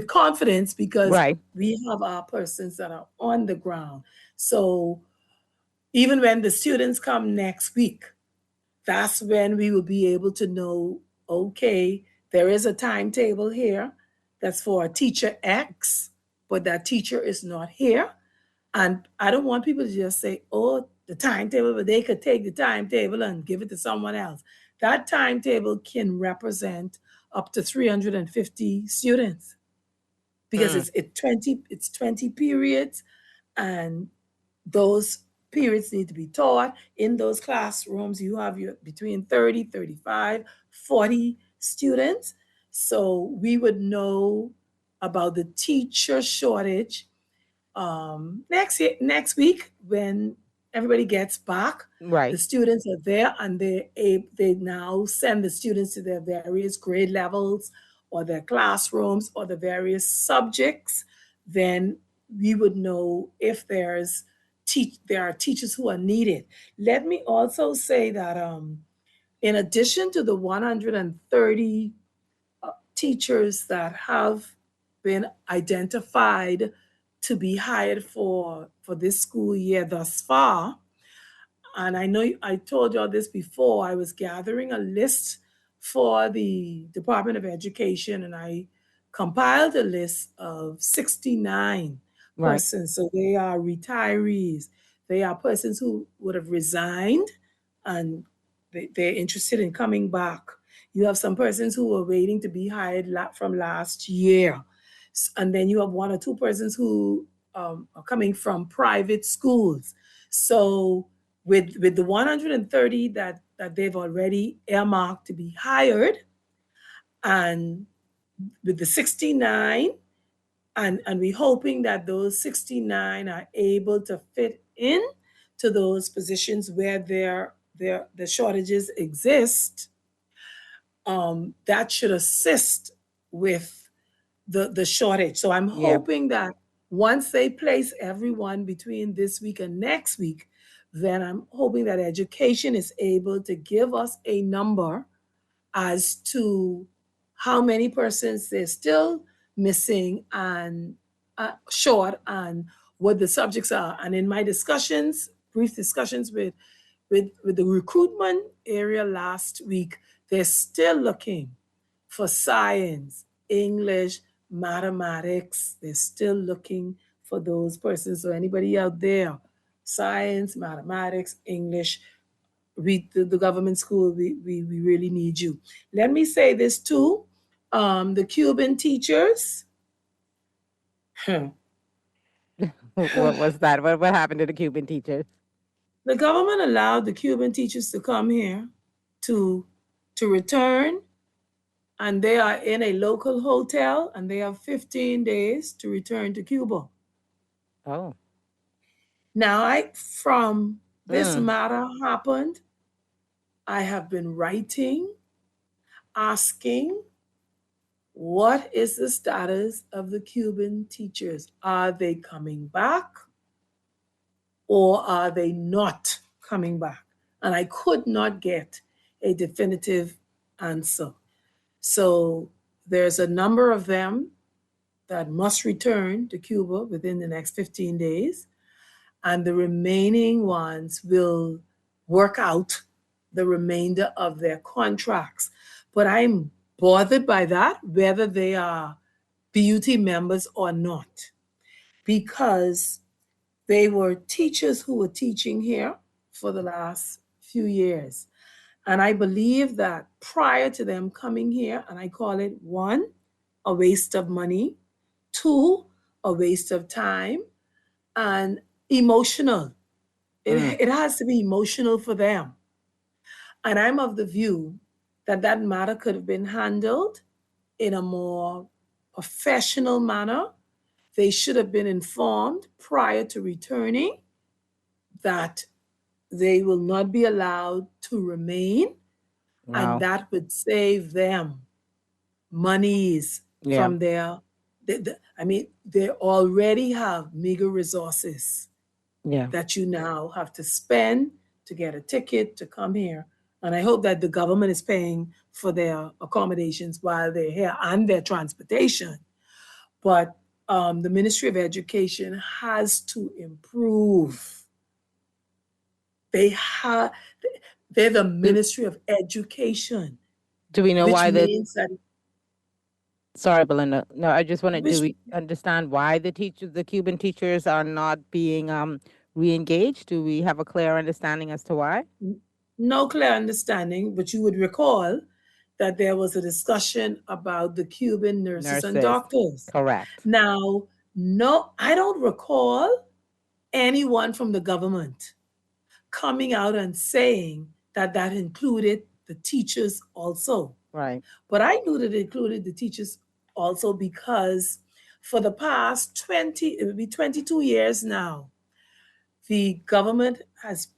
confidence, because Right. we have our persons that are on the ground. So even when the students come next week, that's when we will be able to know, okay, there is a timetable here that's for teacher X, but that teacher is not here. And I don't want people to just say, oh, the timetable, but they could take the timetable and give it to someone else. That timetable can represent up to 350 students, because it's 20 periods, and those periods need to be taught. In those classrooms, you have between 30, 35, 40 students. So we would know about the teacher shortage next week when everybody gets back. Right. The students are there, and they now send the students to their various grade levels or their classrooms or the various subjects. Then we would know if there are teachers who are needed. Let me also say that in addition to the 130 teachers that have been identified to be hired for this school year thus far, and I know I told y'all this before, I was gathering a list for the Department of Education, and I compiled a list of 69 Right. persons. So they are retirees. They are persons who would have resigned, and they're interested in coming back. You have some persons who were waiting to be hired from last year. And then you have one or two persons who are coming from private schools. So with the 130 that they've already earmarked to be hired, and with the 69, and we're hoping that those 69 are able to fit in to those positions where the shortages exist, that should assist with the shortage. So I'm hoping that once they place everyone between this week and next week, then I'm hoping that education is able to give us a number as to how many persons they're still missing and short, and what the subjects are. And in my brief discussions with the recruitment area last week, they're still looking for science, English, mathematics. They're still looking for those persons. So anybody out there, science, mathematics, English, the government school, we really need you. Let me say this too. The Cuban teachers. What was that? What happened to the Cuban teachers? The government allowed the Cuban teachers to come here to return, and they are in a local hotel, and they have 15 days to return to Cuba. Oh. Now, from this matter happened, I have been writing, asking, what is the status of the Cuban teachers? Are they coming back, or are they not coming back? And I could not get a definitive answer. So there's a number of them that must return to Cuba within the next 15 days. And the remaining ones will work out the remainder of their contracts. But I'm bothered by that, whether they are BUT members or not, because they were teachers who were teaching here for the last few years. And I believe that prior to them coming here, and I call it 1, a waste of money, 2, a waste of time, and emotional. It has to be emotional for them. And I'm of the view that matter could have been handled in a more professional manner. They should have been informed prior to returning that they will not be allowed to remain. Wow. And that would save them monies from their I mean, they already have meager resources Yeah. that you now have to spend to get a ticket to come here. And I hope that the government is paying for their accommodations while they're here and their transportation. But the Ministry of Education has to improve. They're the Ministry of Education. Do we know which why means that Sorry, Belinda. No, I just wanted, Which- do we understand why the Cuban teachers are not being re-engaged? Do we have a clear understanding as to why? no clear understanding, but you would recall that there was a discussion about the Cuban nurses and doctors. Correct. Now, no, I don't recall anyone from the government coming out and saying that that included the teachers also. Right. But I knew that it included the teachers also because for the past 22 years now, the government has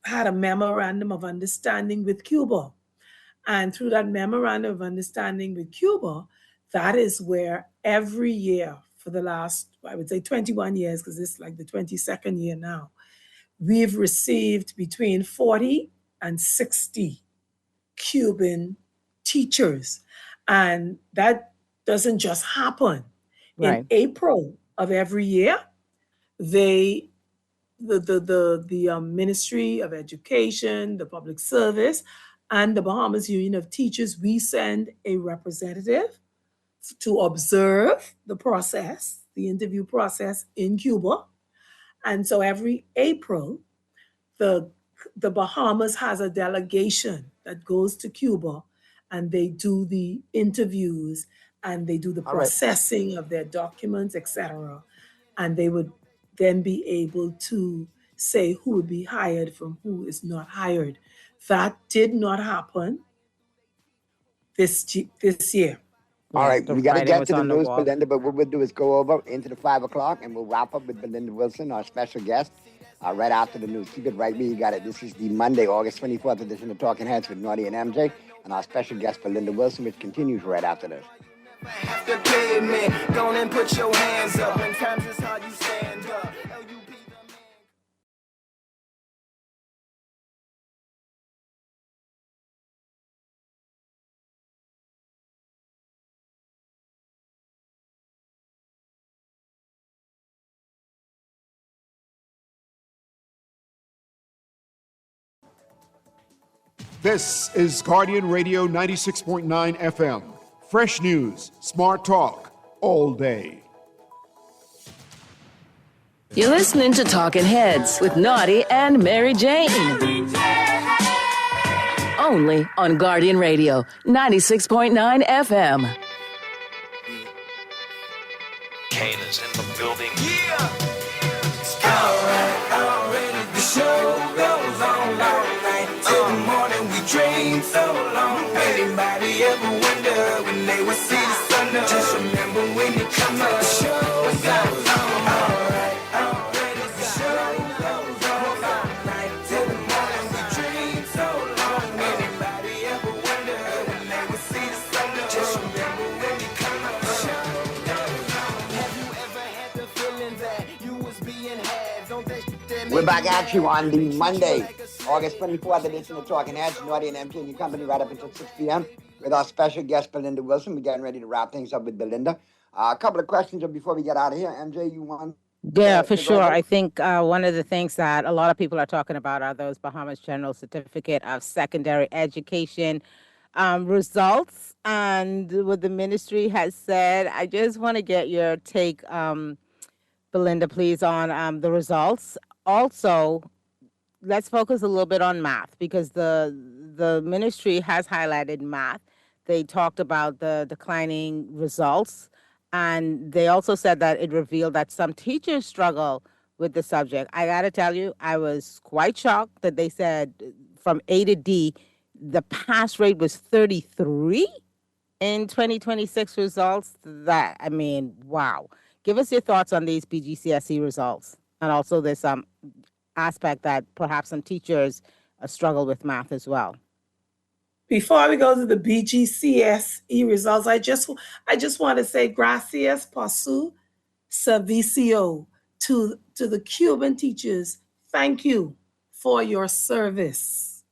had a memorandum of understanding with Cuba. And through that memorandum of understanding with Cuba, that is where every year for the last, I would say 21 years, because it's like the 22nd year now, we've received between 40 and 60 Cuban teachers. And that doesn't just happen. Right. In April of every year, the Ministry of Education, the Public Service, and the Bahamas Union of Teachers, we send a representative to observe the process, the interview process in Cuba. And so every April, the Bahamas has a delegation that goes to Cuba and they do the interviews and they do the All right. processing of their documents, etc. And they would then be able to say who would be hired from who is not hired. That did not happen this year. All right, the we got to writing get was to the on the news, wall. Belinda, but what we'll do is go over into the 5 o'clock and we'll wrap up with Belinda Wilson, our special guest, right after the news. Keep it right where you got it. This is the Monday, August 24th edition of Talking Heads with Naughty and MJ, and our special guest, Belinda Wilson, which continues right after this. Have to pay me. Go on and put your hands up. When times is hard, you stand up. This is Guardian Radio 96.9 FM. Fresh news, smart talk, all day. You're listening to Talking Heads with Naughty and Mary Jane. Only on Guardian Radio 96.9 FM. Kane is in the building. Already the show goes on all night till the morning. We dream so long. Anybody ever wonder when they would see the sun up? Just remember when you come up. The show goes on. Already the show goes on all night till the morning. We dream so long. Anybody ever wonder when they would see the sun up? Just remember when you come up. The show goes on. Have you ever had the feeling that you was being had? Don't that shit that We're back at you on the Monday, August 24th edition of Talking Heads, Naughty and MJ and your company right up until 6 p.m. with our special guest, Belinda Wilson. We're getting ready to wrap things up with Belinda. A couple of questions before we get out of here. MJ, you want? Yeah, for to go sure. ahead? I think one of the things that a lot of people are talking about are those Bahamas General Certificate of Secondary Education results and what the ministry has said. I just want to get your take, Belinda, please, on the results. Also, let's focus a little bit on math because the ministry has highlighted math. They talked about the declining results, and they also said that it revealed that some teachers struggle with the subject. I got to tell you, I was quite shocked that they said from A to D, the pass rate was 33 in 2026 results. That, I mean, wow. Give us your thoughts on these BGCSE results. And also there's some aspect that perhaps some teachers struggle with math as well. Before we go to the BGCSE results, I just want to say gracias por su servicio to the Cuban teachers. Thank you for your service.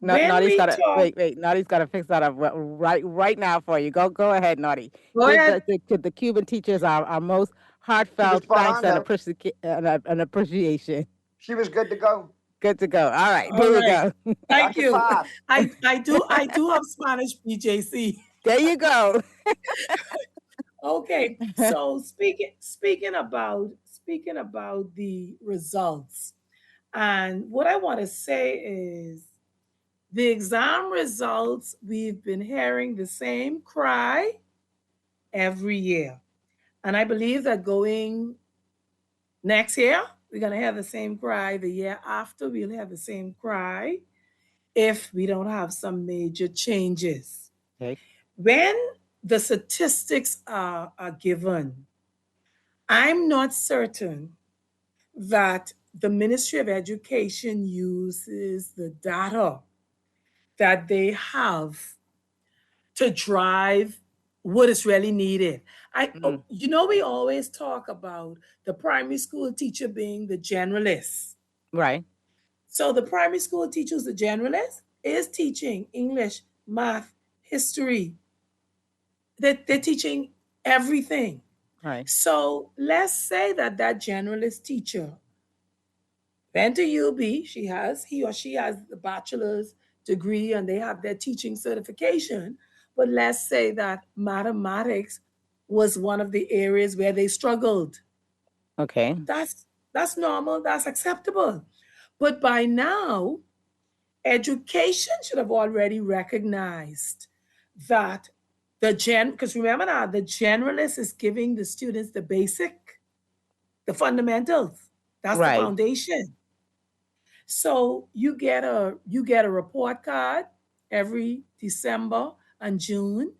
Naughty's got to wait. Naughty's got to fix that up right now for you. Go ahead, Naughty. Go ahead. The Cuban teachers our most heartfelt thanks and appreciation. She was good to go. Good to go. All right, here we go. Thank you. I do have Spanish BJC. There you go. Okay, so speaking about the results, and what I want to say is the exam results, we've been hearing the same cry every year. And I believe that going next year, we're going to have the same cry. The year after, we'll have the same cry if we don't have some major changes. Okay. When the statistics are given, I'm not certain that the Ministry of Education uses the data that they have to drive what is really needed. We always talk about the primary school teacher being the generalist. Right. So the primary school teacher who's the generalist is teaching English, math, history. They're teaching everything. Right. So let's say that generalist teacher went to UB. He or she has the bachelor's degree and they have their teaching certification. But let's say that mathematics was one of the areas where they struggled. Okay. That's normal. That's acceptable. But by now, education should have already recognized that because remember now, the generalist is giving the students the basic, the fundamentals. That's right. The foundation. So you get a report card every December and June.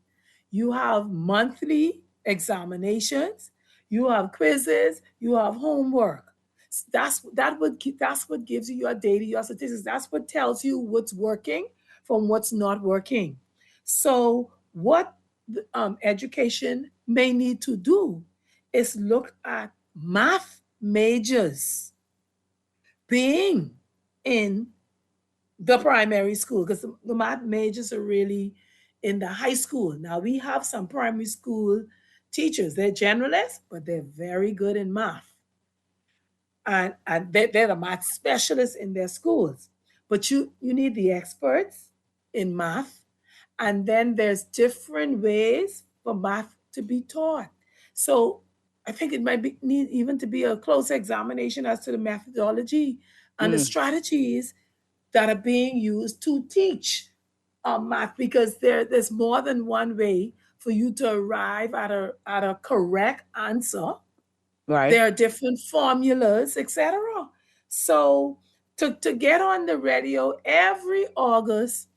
You have monthly examinations. You have quizzes. You have homework. That's what gives you your data, your statistics. That's what tells you what's working from what's not working. So what education may need to do is look at math majors being in the primary school, because the math majors are really in the high school. Now we have some primary school teachers. They're generalists, but they're very good in math. And they're the math specialists in their schools. But you need the experts in math. And then there's different ways for math to be taught. So I think it might need even to be a close examination as to the methodology and the strategies that are being used to teach math, because there's more than one way for you to arrive at a correct answer. Right. There are different formulas, etc. So to get on the radio every August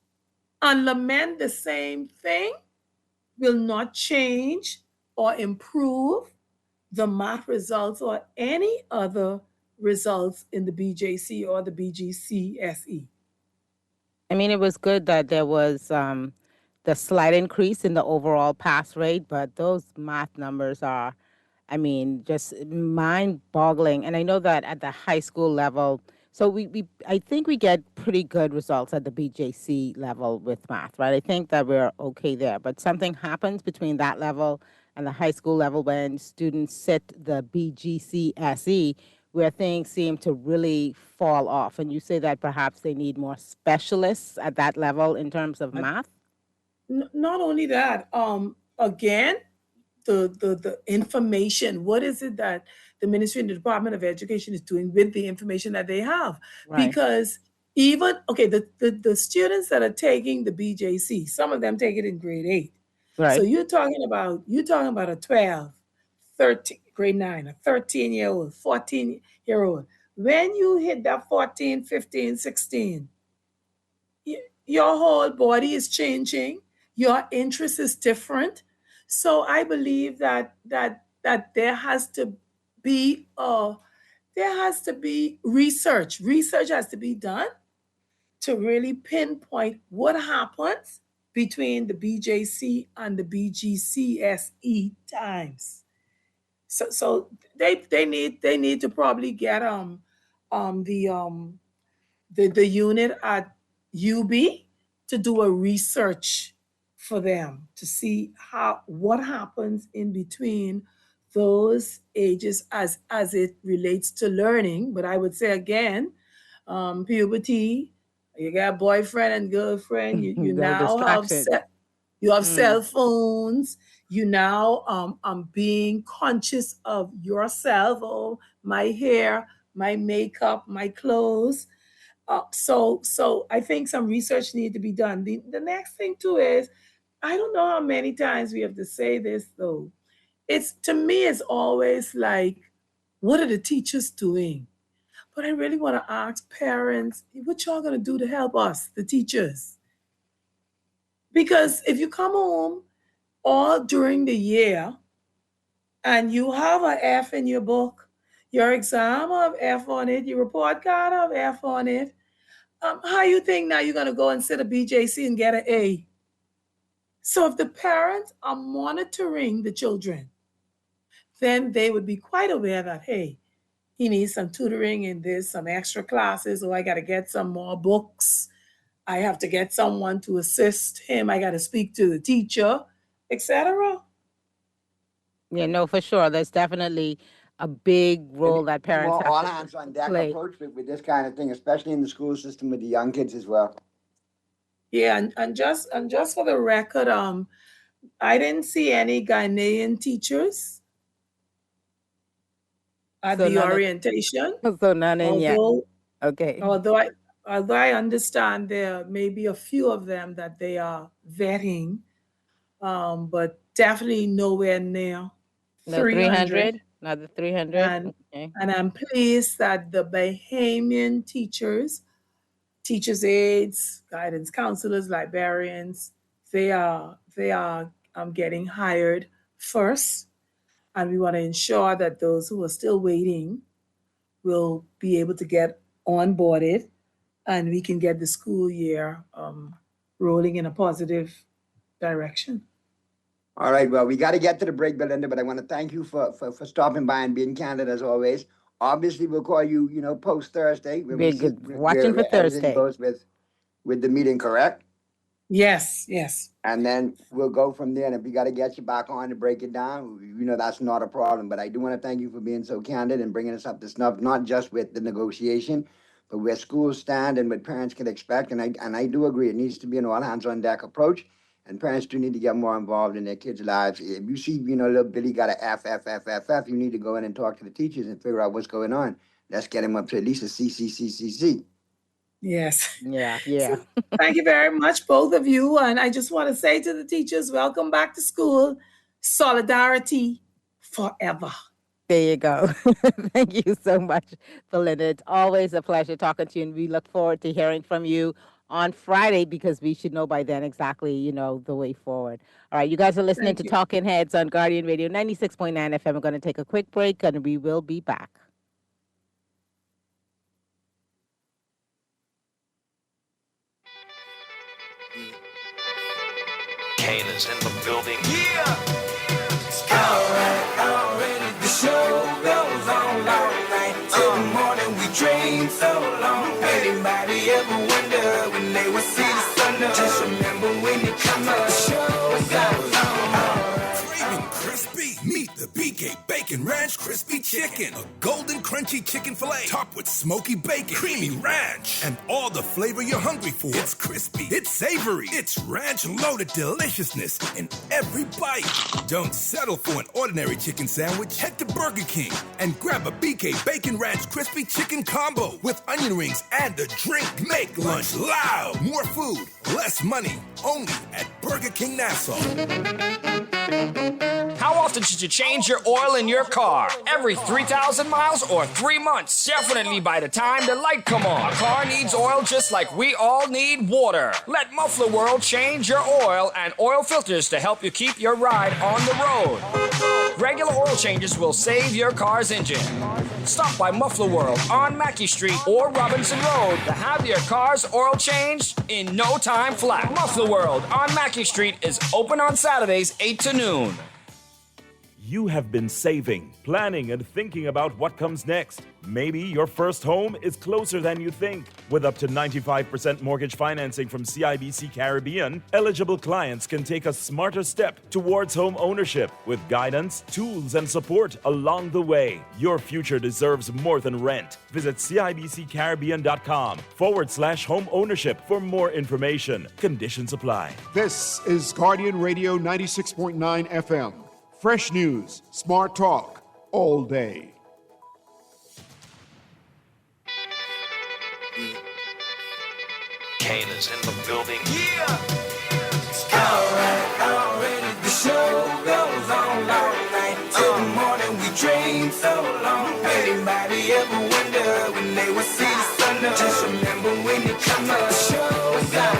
and lament the same thing will not change or improve the math results or any other results in the BJC or the BGCSE. I mean, it was good that there was the slight increase in the overall pass rate, but those math numbers are, just mind-boggling. And I know that at the high school level, so I think we get pretty good results at the BJC level with math, right? I think that we're okay there, but something happens between that level and the high school level when students sit the BGCSE, where things seem to really fall off. And you say that perhaps they need more specialists at that level in terms of math? Not only that, again, the information, what is it that the Ministry and the Department of Education is doing with the information that they have? Right. Because even, the students that are taking the BJC, some of them take it in grade 8. Right. So you're talking about a 12, 13, grade 9, a 13-year-old, 14-year-old. When you hit that 14, 15, 16, your whole body is changing. Your interest is different. So I believe that there has to be research. Research has to be done to really pinpoint what happens between the BJC and the BGCSE times. So they need to probably get the unit at UB to do a research for them to see what happens in between those ages as it relates to learning. But I would say again, puberty, you got boyfriend and girlfriend, you now have cell phones, you now being conscious of yourself, oh, my hair, my makeup, my clothes. So I think some research needs to be done. The next thing too is, I don't know how many times we have to say this though. To me, it's always like, what are the teachers doing? But I really want to ask parents, what y'all going to do to help us, the teachers? Because if you come home all during the year and you have an F in your book, your exam have F on it, your report card have F on it, how you think now you're going to go and sit a BJC and get an A? So if the parents are monitoring the children, then they would be quite aware that, hey, he needs some tutoring in this, some extra classes, or I got to get some more books. I have to get someone to assist him. I got to speak to the teacher, etc. Yeah, no, for sure. There's definitely a big role that parents have all to hands on deck play. approach with this kind of thing, especially in the school system with the young kids as well. Yeah, and just for the record, I didn't see any Ghanaian teachers at the orientation. So none in yet. Okay. Although I understand there may be a few of them that they are vetting, but definitely nowhere near 300. Not the 300. And I'm pleased that the Bahamian teachers aides, guidance counselors, librarians, they are getting hired first. And we want to ensure that those who are still waiting will be able to get onboarded and we can get the school year rolling in a positive direction. All right, well, we got to get to the break, Belinda, but I want to thank you for stopping by and being candid as always. Obviously, we'll call you, post Thursday. Watching for Thursday. Goes with the meeting, correct? Yes. And then we'll go from there. And if we got to get you back on to break it down, that's not a problem. But I do want to thank you for being so candid and bringing us up to snuff, not just with the negotiation, but where schools stand and what parents can expect. And I do agree, it needs to be an all hands on deck approach. And parents do need to get more involved in their kids' lives. If you see, little Billy got an F, you need to go in and talk to the teachers and figure out what's going on. Let's get him up to at least a C. Yes. Yeah. So, thank you very much, both of you. And I just want to say to the teachers, welcome back to school. Solidarity forever. There you go. Thank you so much, Belinda. It's always a pleasure talking to you, and we look forward to hearing from you on Friday, because we should know by then exactly, the way forward. All right, you guys are listening to Talking Heads on Guardian Radio 96.9 FM. We're going to take a quick break, and we will be back. Kane is in the building. Yeah! All ready. The show goes on all night. Till the morning we dream so long. Anybody ever wonder when they will see the sun up? Just remember when it comes up. The show goes on. Craving crispy? Meet the BK Bacon Ranch Crispy Chicken. A golden crunchy chicken filet topped with smoky bacon, creamy ranch, and all the flavor you're hungry for. It's crispy, it's savory, it's ranch-loaded deliciousness in every bite. Don't settle for an ordinary chicken sandwich. Head to Burger King and grab a BK Bacon Ranch Crispy Chicken Combo with onion rings and a drink. Make lunch loud. More food, less money. Only at Burger King Nassau. How often should you change your oil in your car? Every 3,000 miles or 3 months? Definitely by the time the light come on. A car needs oil just like we all need water. Let Muffler World change your oil and oil filters to help you keep your ride on the road. Regular oil changes will save your car's engine. Stop by Muffler World on Mackey Street or Robinson Road to have your car's oil changed in no time flat. Muffler World on Mackey Street is open on Saturdays 8 to noon. You have been saving, planning, and thinking about what comes next. Maybe your first home is closer than you think. With up to 95% mortgage financing from CIBC Caribbean, eligible clients can take a smarter step towards home ownership with guidance, tools, and support along the way. Your future deserves more than rent. Visit CIBCCaribbean.com/home ownership for more information. Conditions apply. This is Guardian Radio 96.9 FM. Fresh news, smart talk, all day. Kane is in the building. Already the show goes on all night till the morning. We dream so long. Anybody ever wonder when they would see the sun up? Just remember when you come up. The show goes on.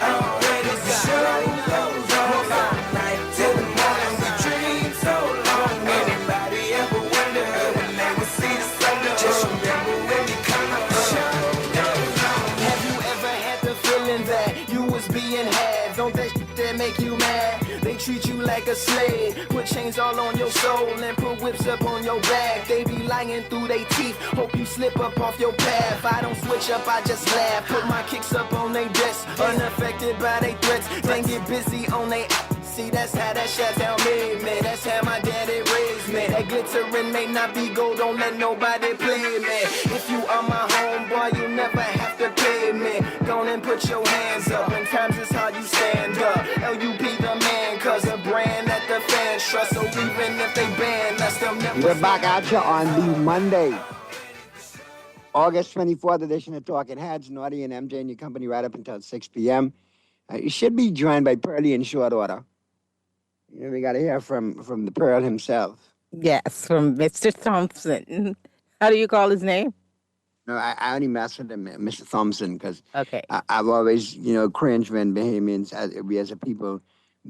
Already the show goes on all night till the morning. We dream so long. Anybody ever wonder when they would see the sun up? Just remember when you come up. The show goes on. Have you ever had the feeling that you was being had? Don't that shit that make you mad? They treat you like a slave, put chains all on your soul and put whips up on your back. They be lying through their teeth, hope you slip up off your path. I don't switch up, I just laugh, put my kicks up on their desk, unaffected by their threats. Then get busy on their see, that's how that Chi-Town made me. That's how my daddy raised me. That glittering may not be gold, don't let nobody play me. If you are my homeboy, you never have to pay me. Go on and put your hands up. When times is hard, you stand up. LUP the man, cause a brand that the fans trust. So even if they ban us, they'll never. We're back at you on the Monday, August 24th edition of Talking Heads. Naughty and MJ and your company right up until 6 p.m. You should be joined by Pearly in short order. You know, we got to hear from the Pearl himself. Yes, from Mr. Thompson. How do you call his name? No, I only mess with him, Mr. Thompson, because Okay. I've always, cringed when Bahamians, we as a people,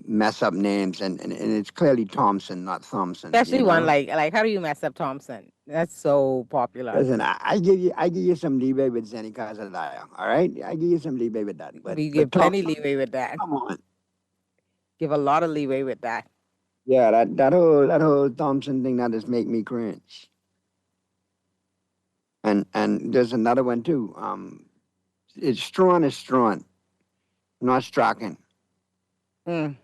mess up names, and it's clearly Thompson, not Thompson. Especially one like how do you mess up Thompson? That's so popular. Listen, I give you some leeway with Zenny Kazalaya, all right? I give you some leeway with that. We give plenty leeway with that. Come on. Give a lot of leeway with that. Yeah, that whole Thompson thing, that just make me cringe. And there's another one too. It's Strawn, not Strachan. Mm.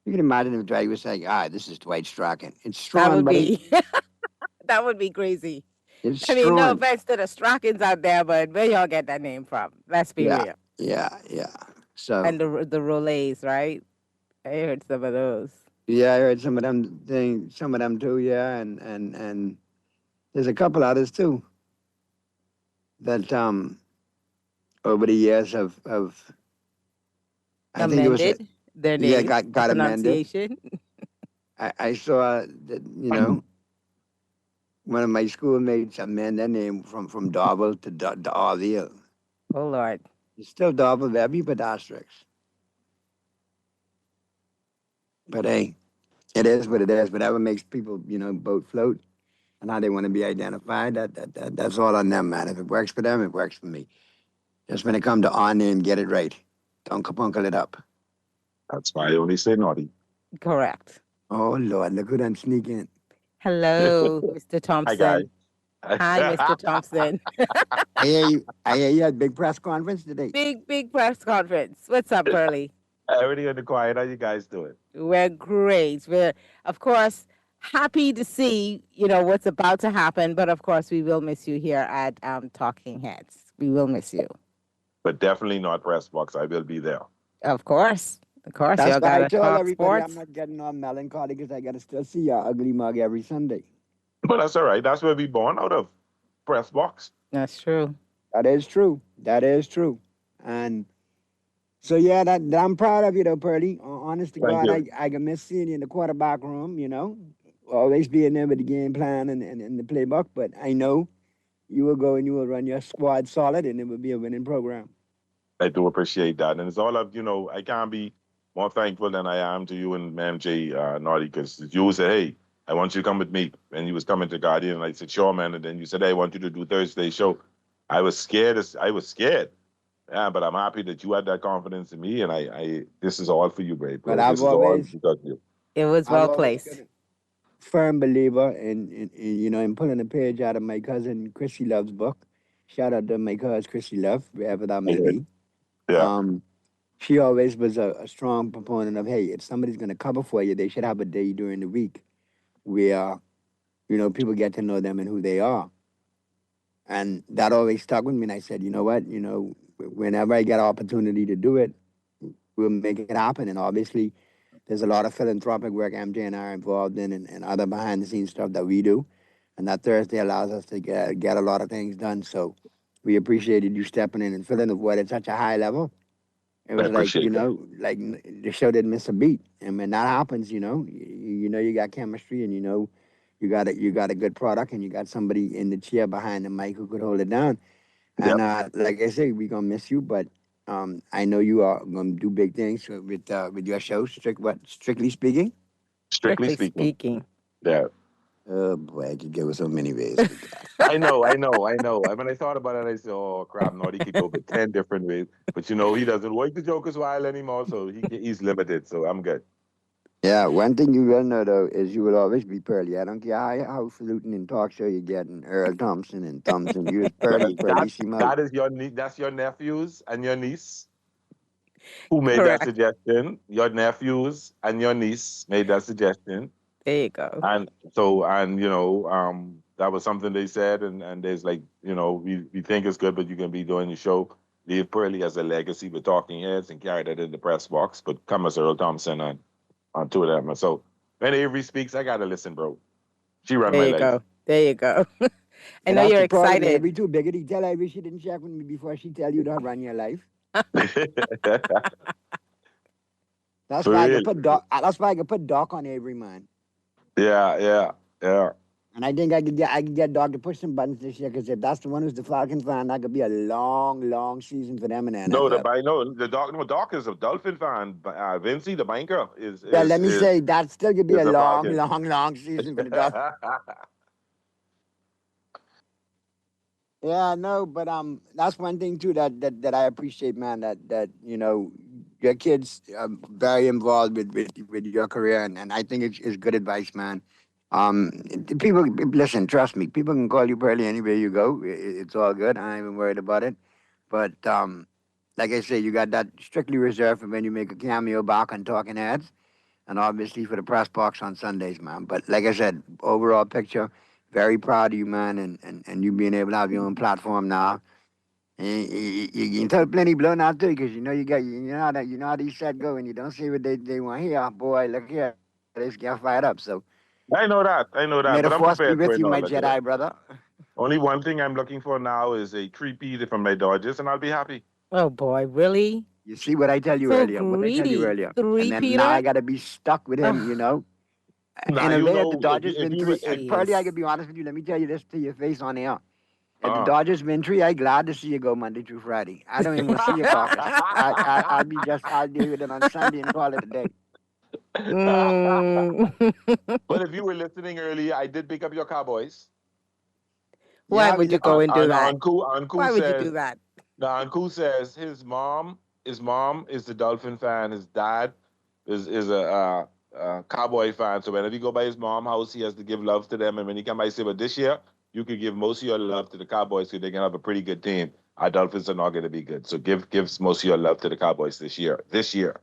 You can imagine if Dwight was saying, this is Dwight Strachan. It's Strawn. That would but be that would be crazy. It's I mean, no Strawn. offense to the Strackens out there, but where y'all get that name from? Let's be real. Yeah. So And the Rolets, right? I heard some of those. yeah, I heard some of them too, yeah, and there's a couple others too that over the years have I think it was Amended their name. got amended. pronunciation. I saw that one of my schoolmates amend their name from Darvel to Darville. Oh Lord. It's still Darvel, there be but asterisks. But hey, it is what it is. Whatever makes people, boat float and how they want to be identified, that's all on them, man. If it works for them, it works for me. Just when it comes to our name, get it right. Don't kapunkle it up. That's why I only say naughty. Correct. Oh, Lord, look who done sneak in. Hello, Mr. Thompson. guys. Hi, Mr. Thompson. I hear you had big press conference today. Big press conference. What's up, Pearly? Everything in the quiet. How you guys doing? We're great. We're, of course, happy to see, what's about to happen. But, of course, we will miss you here at Talking Heads. We will miss you. But definitely not press box. I will be there. Of course. That's Y'all why I got to told talk everybody sports. I'm not getting all melancholy because I got to still see your ugly mug every Sunday. But that's all right. That's where we born out of. Press box. That's true. That is true. And so, yeah, that I'm proud of you, though, Pearly. Honest to Thank God, you. I can miss seeing you in the quarterback room, always being there with the game plan and the playbook. But I know you will go and you will run your squad solid, and it will be a winning program. I do appreciate that. And it's all of, I can't be more thankful than I am to you and MJ, Naughty, because you said, hey, I want you to come with me. And you was coming to Guardian, and I said, sure, man. And then you said, hey, I want you to do Thursday show. I was scared. Yeah, but I'm happy that you had that confidence in me, and I this is all for you, babe. But this I've is all always because of you. It was I've well always placed. been a firm believer in pulling a page out of my cousin Chrissy Love's book. Shout out to my cousin Chrissy Love, wherever that may be. Yeah. She always was a strong proponent of, hey, if somebody's going to cover for you, they should have a day during the week where, people get to know them and who they are. And that always stuck with me. And I said, you know what? Whenever I get an opportunity to do it, we'll make it happen. And obviously, there's a lot of philanthropic work MJ and I are involved in and other behind-the-scenes stuff that we do. And that Thursday allows us to get a lot of things done. So we appreciated you stepping in and filling the void at such a high level. It was like, like the show didn't miss a beat. And when that happens, you got chemistry and you got a good product and you got somebody in the chair behind the mic who could hold it down. And like I say, we're gonna miss you, but I know you are gonna do big things with your show, Strictly Speaking? Strictly Speaking. Yeah. Oh boy, I could go so many ways. I know. When I thought about it, I said, oh, crap, Naughty could go with 10 different ways. But, he doesn't work the Joker's while anymore, so he's limited, so I'm good. Yeah, one thing you will know, though, is you will always be Pearly. I don't care how falutin and talk show you get, and Earl Thompson and Thompson. You is Pearly. That's your nephews and your niece who made that suggestion. Your nephews and your niece made that suggestion. There you go. And so, that was something they said, and there's like, we think it's good, but you can be doing your show. Leave Pearly as a legacy with Talking Heads and carry that in the press box, but come as Earl Thompson on two of them. So when Avery speaks, I got to listen, bro. She run my life. There you go. I know you're excited. Avery too biggity. Tell Avery she didn't check with me before she tell you to run your life. That's why I can put Doc on Avery, man. Yeah. And I think I could get Doc to push some buttons this year, because if that's the one who's the Falcons fan, that could be a long, long season for them in NFL. Doc is a Dolphin fan. Vincey, the banker, is. Let me say that still could be a long season for the Dolphins. Yeah, no, but that's one thing too that I appreciate, man. That your kids are very involved with your career, and I think it's good advice, man. People listen, trust me. People can call you Pearly anywhere you go. It's all good. I ain't even worried about it. But like I say, you got that strictly reserved for when you make a cameo back on Talking Heads, and obviously for the press box on Sundays, man. But like I said, overall picture, very proud of you, man, and you being able to have your own platform now. And you can tell plenty blown out too, because you know how these set go, and you don't say what they want to hear. Boy, look here, they just get fired up. So I know that. May the force be with you, my Jedi brother. Only one thing I'm looking for now is a three-peat from my Dodgers, and I'll be happy. Oh boy, really? You see what I tell you earlier? And then now I got to be stuck with him, And a way the Dodgers been three. Pearly, I can be honest with you. Let me tell you this to your face on air. If the Dodgers win 3, I'm glad to see you go Monday through Friday. I don't even see you caucus. I'll deal with it on Sunday and call it a day. But if you were listening earlier, I did pick up your Cowboys. Why would you go and do that? Why would you do that? Now, Uncle says his mom is the Dolphin fan. His dad is a Cowboy fan. So whenever you go by his mom's house, he has to give love to them. And when he come by, he say, but this year, you could give most of your love to the Cowboys so they can have a pretty good team. Our Dolphins are not going to be good. So give most of your love to the Cowboys this year.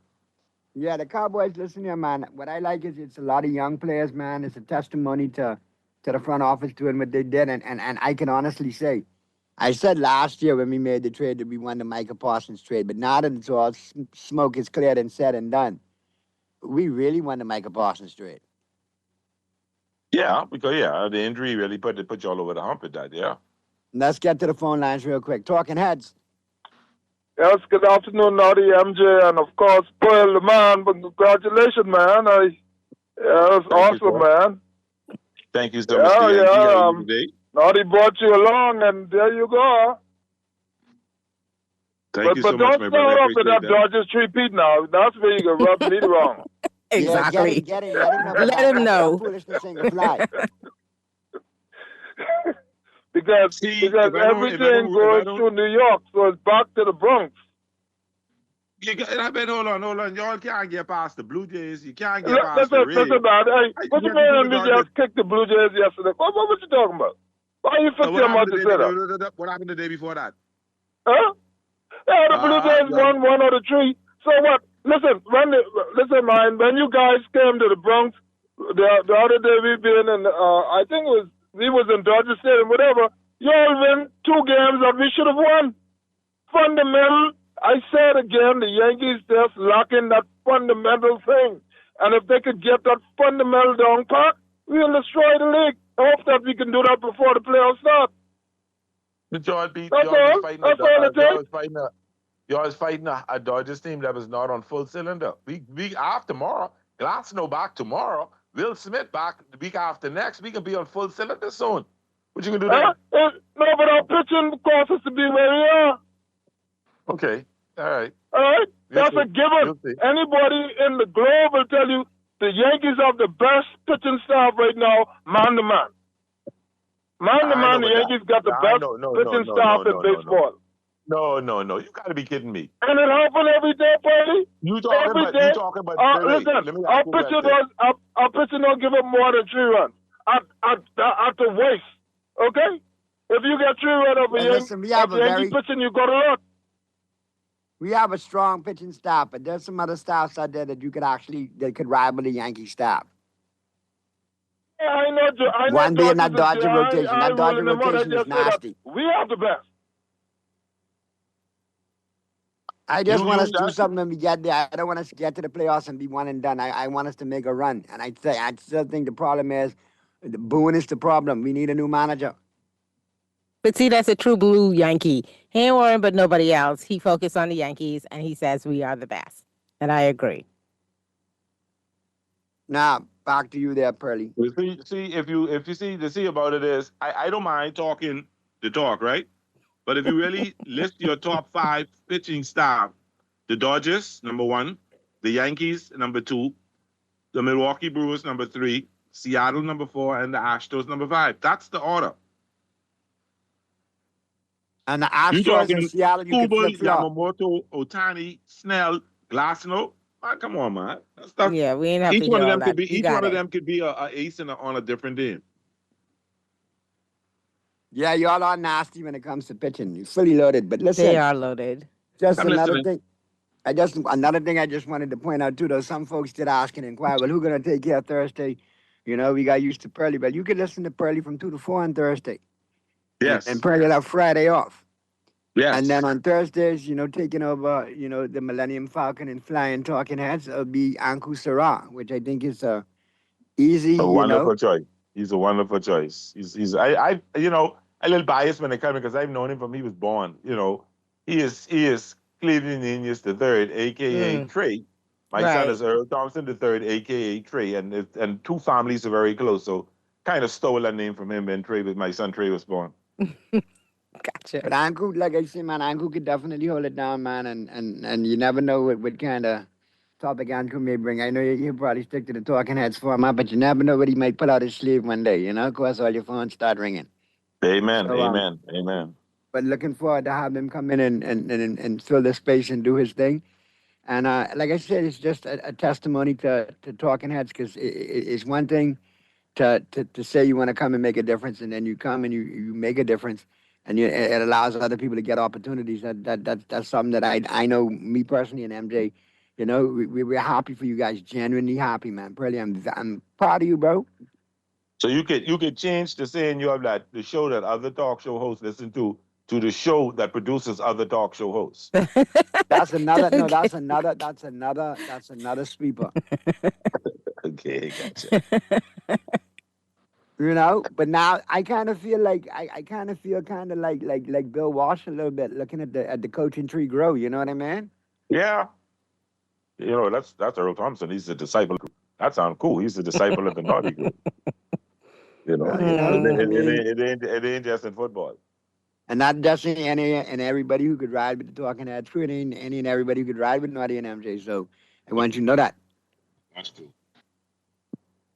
Yeah, the Cowboys, listen here, man. What I like is it's a lot of young players, man. It's a testimony to the front office doing what they did. And I can honestly say, I said last year when we made the trade that we won the Micah Parsons trade, but now that it's all smoke is cleared and said and done, we really won the Micah Parsons trade. Yeah, because the injury really put you all over the hump with that, yeah. Let's get to the phone lines real quick. Talking Heads. Yes, good afternoon, Naughty, MJ, and of course, Pearl, the man. But congratulations, man. That's awesome, man. Thank you so much. Naughty brought you along, and there you go. Thank you so but much, don't my start brother. I off with appreciate that that. Dodgers three-peat now. That's where you can rub me wrong. Exactly. Get it. Let him know. Let him know. Foolishness ain't gonna fly. because See, everything goes to New York, so it's back to the Bronx. Hold on. Y'all can't get past the Blue Jays. You can't get past the Rays. Listen, man. Hey, what you mean we just kicked the Blue Jays yesterday? What you talking about? Why you fix your mouth to say that? What happened the day before that? Huh? Yeah, the Blue Jays won one out of three. So what? Listen, man. When you guys came to the Bronx the other day, we been in. I think we was in Dodger Stadium, whatever. Y'all win 2 games that we should have won. Fundamental. I said again, the Yankees just lacking that fundamental thing. And if they could get that fundamental down pat, we'll destroy the league. I hope that we can do that before the playoffs start. Y'all is fighting a Dodgers team that was not on full cylinder. We after tomorrow, Glasnow back tomorrow, Will Smith back the week after next. We can be on full cylinder soon. What you can do then? No, but our pitching causes us to be where we are. Okay. All right. That's a given. Anybody in the globe will tell you the Yankees have the best pitching staff right now, man to man. Man to man, the Yankees got the best pitching staff in baseball. No. You got to be kidding me. And it happens every day, buddy. You talking about? Listen, our pitcher don't give up more than 3 runs at the waist. Okay? If you get 3 runs of a Yankee pitching, you got a lot. We have a strong pitching staff, but there's some other staffs out there that could rival the Yankee staff. Yeah, I know. One being that Dodger rotation. That Dodger rotation is nasty. We have the best. I just want us to do something when we get there. I don't want us to get to the playoffs and be one and done. I want us to make a run. And I still think the problem is, Boone is the problem. We need a new manager. But see, that's a true blue Yankee. He ain't worrying but nobody else. He focused on the Yankees, and he says we are the best. And I agree. Now, back to you there, Pearly. See, if you see about it is, I don't mind talking the talk, right? But if you really list your top 5 pitching staff, the Dodgers, number 1, the Yankees, number 2, the Milwaukee Brewers, number 3, Seattle, number 4, and the Astros, number 5. That's the order. And the Astros in Seattle, you can flip-flop. Yamamoto, Ohtani, Snell, Glasnow. Man, come on, man. Yeah, we ain't have each to one hear of them all could that. be. Each one of them could be a ace on a different team. Yeah, y'all are nasty when it comes to pitching. You're fully loaded, but listen. They are loaded. Just another thing. Another thing I just wanted to point out too, though. Some folks did ask and inquire, well, who's gonna take care of Thursday? You know, we got used to Pearly, but you can listen to Pearly from 2 to 4 on Thursday. Yes. And Pearly will have Friday off. Yes. And then on Thursdays, taking over, the Millennium Falcon and Flying Talking Heads, it'll be Anku Sarah, which I think is a wonderful choice. He's a wonderful choice. He's a little biased when it comes because I've known him from he was born. He is Cleveland Indians the third, aka Trey. My son is Earl Thompson the third, aka Trey, and 2 families are very close, so kind of stole that name from him when my son Trey was born. Gotcha. But Anku, like I say, man, Anku could definitely hold it down, man, and you never know what kind of topic Anku may bring. I know he'll probably stick to the talking heads format, but you never know what he might pull out his sleeve one day, Of course, all your phones start ringing. Amen, So, amen. But looking forward to have him come in and fill the space and do his thing. And like I said, it's just a testimony to talking heads, because it's one thing to say you want to come and make a difference, and then you come and you make a difference. And it allows other people to get opportunities. That's something that I know, me personally and MJ, we're happy for you guys, genuinely happy, man. Really, I'm proud of you, bro. So you could change the saying you have that the show that other talk show hosts listen to the show that produces other talk show hosts. That's another sweeper. Okay, gotcha. But now I kind of feel like like Bill Walsh a little bit, looking at the coaching tree grow. You know what I mean? Yeah. That's Earl Thompson. He's a disciple. That sounds cool. He's a disciple of the Naughty Group. It ain't just in football. And not just any and everybody who could ride with the Talking Heads crew, and any and everybody who could ride with Naughty and MJ. So I want you to know that. That's true.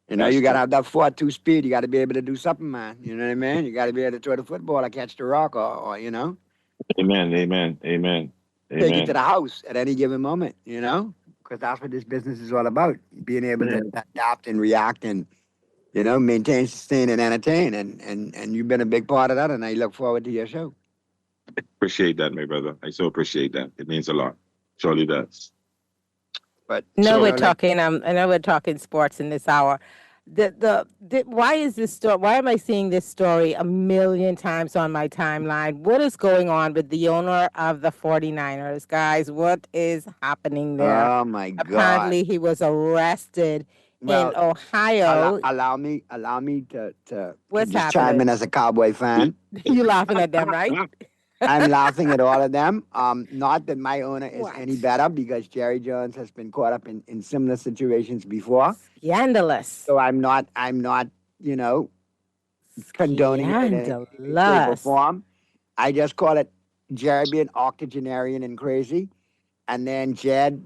You know, you got to have that 4.2 speed. You got to be able to do something, man. You know what I mean? You got to be able to throw the football or catch the rock or you know. Amen, amen, amen, Take it amen. to the house at any given moment, you know? Because that's what this business is all about. Being able to adapt and react and, you know, maintain, sustain, and entertain. And you've been a big part of that, and I look forward to your show. Appreciate that, my brother. I so appreciate that. It means a lot. Surely does. But No, we're talking. I know we're talking sports in this hour. Why is this story? Why am I seeing this story a million times on my timeline? What is going on with the owner of the 49ers, guys? What is happening there? Oh my God! Apparently, he was arrested in Ohio. Allow me to What's just chime happening? in as a Cowboy fan. You laughing at them, right? I'm laughing at all of them. Not that my owner is any better, because Jerry Jones has been caught up in similar situations before. Scandalous. So I'm not, you know, condoning it in any shape or form. I just call it Jerry being octogenarian and crazy. And then Jed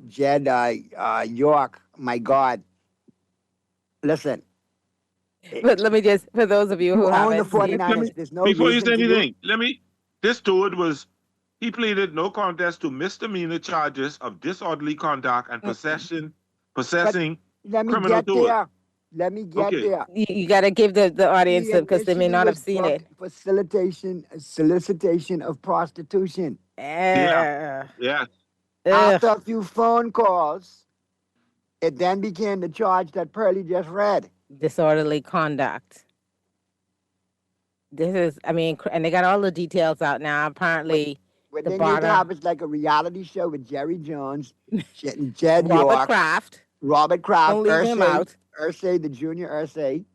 York, my God. Listen. But let me just, for those of you who own haven't the 49ers, there's no Before you reason say to do- anything, this steward he pleaded no contest to misdemeanor charges of disorderly conduct and possessing Let me criminal get tools. there. Let me get there. You got to give the audience He because they may not have seen it. Solicitation of prostitution. Yeah. After a few phone calls, it then became the charge that Pearlie just read. Disorderly conduct. This is, I mean, and they got all the details out now. Apparently, What the they need to bottom. have is like a reality show with Jerry Jones, Jed Robert York, Kraft. Robert Kraft, Don't leave him out. Ursay, the junior Ursay,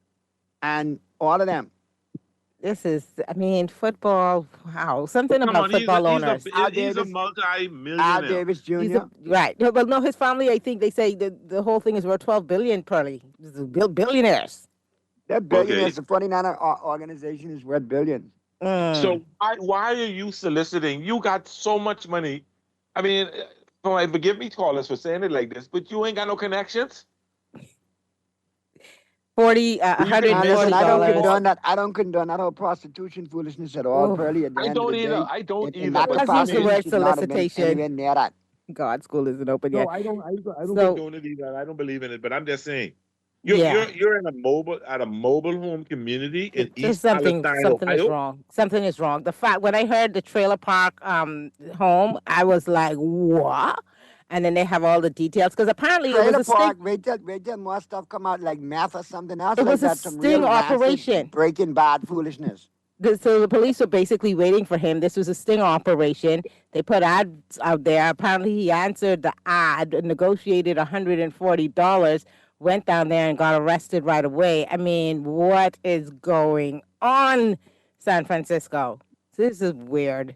and all of them. This is, I mean, football. Wow, something about football owners. He's a multi-millionaire. Al Davis Jr. Right. No, but no, his family, I think they say the whole thing is worth $12 billion, Pearlie. Billionaires. They're billionaires. The 49er organization is worth billions. So why are you soliciting? You got so much money. I mean, forgive me, callers, for saying it like this, but you ain't got no connections. $140. I don't condone that whole prostitution foolishness at all, Pearlie. At the end of the day, I don't either. Let's use the word should not have been solicitation. anywhere near that. God, school isn't open yet. No, I don't So- condone it either. I don't believe in it, but I'm just saying. You're in a mobile home community in There's East something Palestine, is Ohio. wrong. Something is wrong. The fact when I heard the trailer park home, I was like, what? And then they have all the details because apparently it Trailer was a park, sting. wait till more stuff come out like meth or something else. It like was a that, some sting real massive operation. Breaking Bad foolishness. So the police were basically waiting for him. This was a sting operation. They put ads out there. Apparently he answered the ad, negotiated $140, went down there and got arrested right away. I mean, what is going on, San Francisco? This is weird.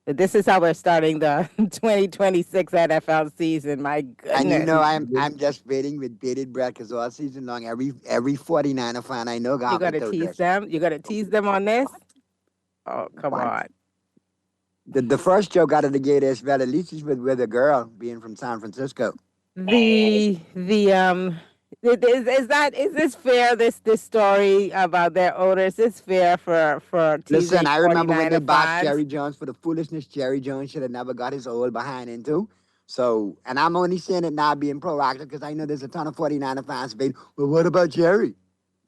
This is how we're starting the 2026 NFL season. My goodness. And you know, I'm just waiting with bated breath because all season long, every 49er fan I know got You got to tease them? You got to tease them on this? Oh, come on. The first joke out of the gate is, well, at least he's with a girl being from San Francisco. Is this fair? This story about their owners is fair for teasing Listen, I remember when they 49er boxed fans? Jerry Jones for the foolishness Jerry Jones should have never got his old behind into. So, and I'm only saying it now being proactive because I know there's a ton of 49er fans being, well, what about Jerry?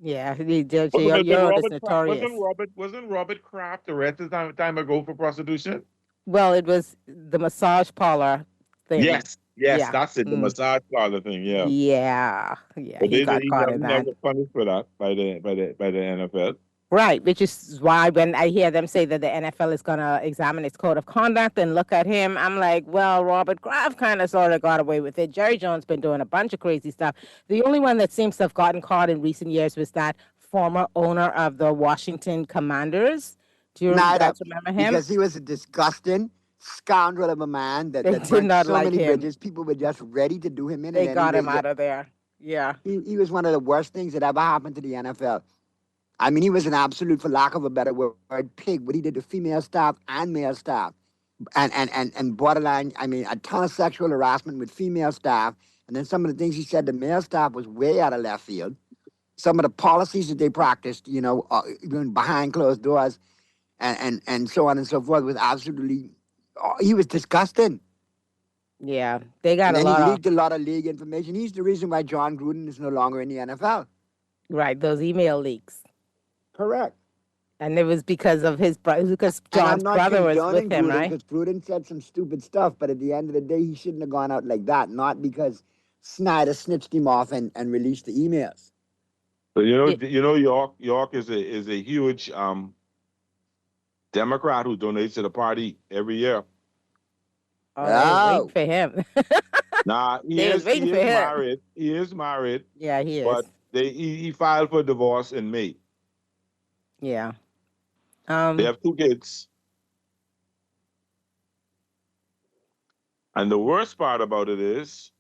Yeah, Wasn't notorious. Wasn't Robert Kraft arrested time ago for prostitution? Well, it was the massage parlor thing. Yes, Yeah. that's it. The massage parlor thing. Yeah. Yeah, But he got caught never, in that. never punished for that by the NFL. Right, which is why when I hear them say that the NFL is going to examine its code of conduct and look at him, I'm like, well, Robert Kraft kind of sort of got away with it. Jerry Jones been doing a bunch of crazy stuff. The only one that seems to have gotten caught in recent years was that former owner of the Washington Commanders. Do you remember him? Because he was a disgusting scoundrel of a man that They did burnt not so like many him. bridges. People were just ready to do him in. They and got him anyway, out of there. Yeah. He was one of the worst things that ever happened to the NFL. I mean, he was an absolute, for lack of a better word, pig. What he did to female staff and male staff, and borderline. I mean, a ton of sexual harassment with female staff, and then some of the things he said to male staff was way out of left field. Some of the policies that they practiced, even behind closed doors, and so on and so forth, was absolutely. He was disgusting. Yeah, they got and a lot he of leaked a lot of league information. He's the reason why John Gruden is no longer in the NFL. right those email leaks. Correct. And it was because of his brother, because John's brother was with him, right? Because Gruden said some stupid stuff, but at the end of the day, he shouldn't have gone out like that. Not because Snyder snitched him off and released the emails. So York is a huge Democrat who donates to the party every year. Oh, wait for him. Nah, he is married. He is married. Yeah, he is. But he filed for divorce in May. Yeah. They have 2 kids. And the worst part about it is,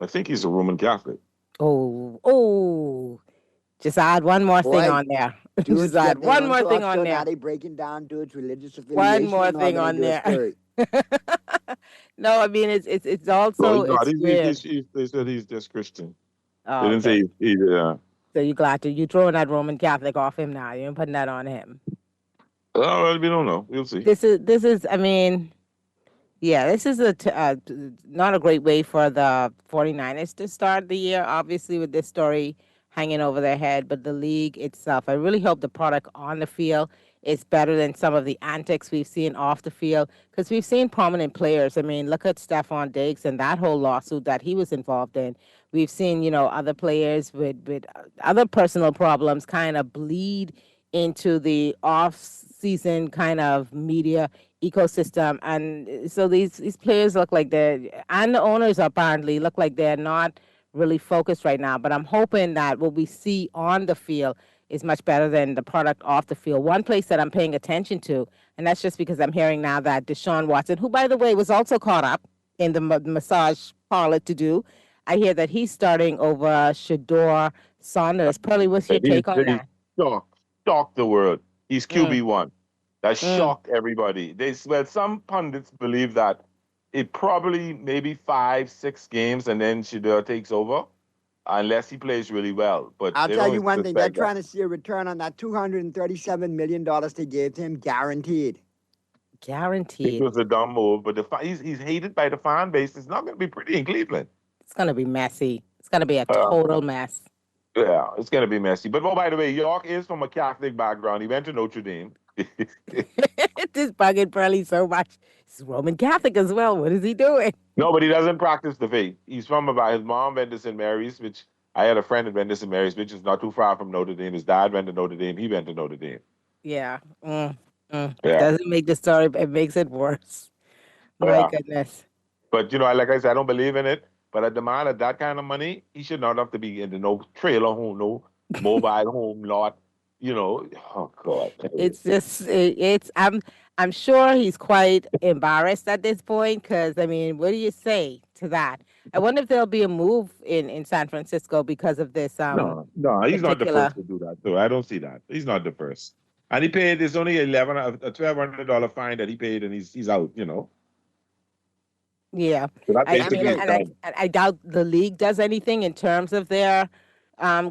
I think he's a Roman Catholic. Oh. Just add one more thing on there. Just add one more thing on there. Now they breaking down dude's religious affiliation. One more thing on there. No, I mean it's also. No, it's they said he's just Christian. Oh, they didn't say he. So you glad you throwing that Roman Catholic off him now? You're putting that on him. Oh, well, we don't know. We'll see. This is. I mean, yeah, this is not a great way for the 49ers to start the year. Obviously, with this story hanging over their head, but the league itself, I really hope the product on the field is better than some of the antics we've seen off the field, because we've seen prominent players. I mean, look at Stephon Diggs and that whole lawsuit that he was involved in. We've seen, other players with other personal problems kind of bleed into the off-season kind of media ecosystem. And so these players look like and the owners apparently look like they're not really focused right now. But I'm hoping that what we see on the field is much better than the product off the field. One place that I'm paying attention to, and that's just because I'm hearing now that Deshaun Watson, who, by the way, was also caught up in the massage parlor to do, I hear that he's starting over Shedeur Saunders. Pearly, what's your take on that? Shocked the world. He's QB1. That shocked everybody. Some pundits believe that it probably maybe 5-6 games and then Shedeur takes over, unless he plays really well. But I'll tell you one thing, they're trying to see a return on that $237 million they gave to him, guaranteed. Guaranteed. It was a dumb move, but he's hated by the fan base. It's not going to be pretty in Cleveland. It's going to be messy. It's going to be a total mess. Yeah, it's going to be messy. But, by the way, York is from a Catholic background. He went to Notre Dame. This bugging Pearly so much. He's Roman Catholic as well. What is he doing? No, but he doesn't practice the faith. He's from his mom went to St. Mary's, which I had a friend that went to St. Mary's, which is not too far from Notre Dame. His dad went to Notre Dame. He went to Notre Dame. Yeah. Yeah. It doesn't make the story, it makes it worse. My goodness. But, like I said, I don't believe in it. But at the man of that kind of money, he should not have to be into no trailer home, no mobile home lot. Oh God. It's just, I'm sure he's quite embarrassed at this point, because, I mean, what do you say to that? I wonder if there'll be a move in San Francisco because of this. No, he's not the first to do that. So I don't see that. He's not the first. And he paid, it's only a $1,200 fine that he paid, and he's out, Yeah. So I doubt the league does anything in terms of their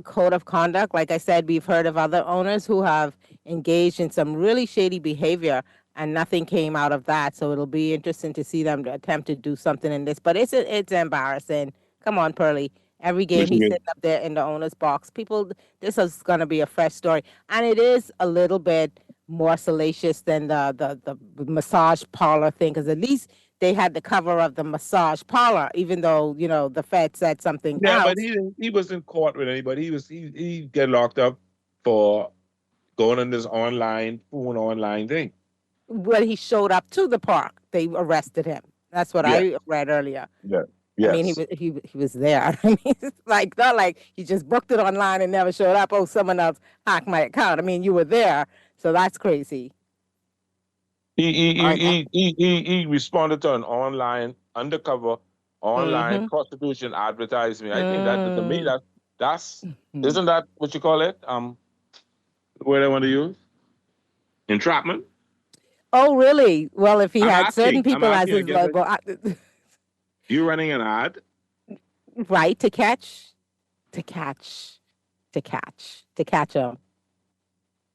code of conduct. Like I said, we've heard of other owners who have engaged in some really shady behavior, and nothing came out of that. So it'll be interesting to see them attempt to do something in this. But it's embarrassing. Come on, Pearly. Every game he's sitting up there in the owner's box. This is going to be a fresh story. And it is a little bit more salacious than the massage parlor thing, because at least they had the cover of the massage parlor, even though, the Fed said something else. But he wasn't caught with anybody. He get locked up for going on this online thing. Well, he showed up to the park. They arrested him. That's what I read earlier. Yeah. Yes. I mean, he was there. I mean, it's not like he just booked it online and never showed up. Oh, someone else hacked my account. I mean, you were there, so that's crazy. He responded to an undercover prostitution advertisement. I think that to me that's isn't that what you call it? What I want to use? Entrapment. Oh, really? Well, if he had certain I'm people as asking, I his guess logo, You running an ad? right, to catch him.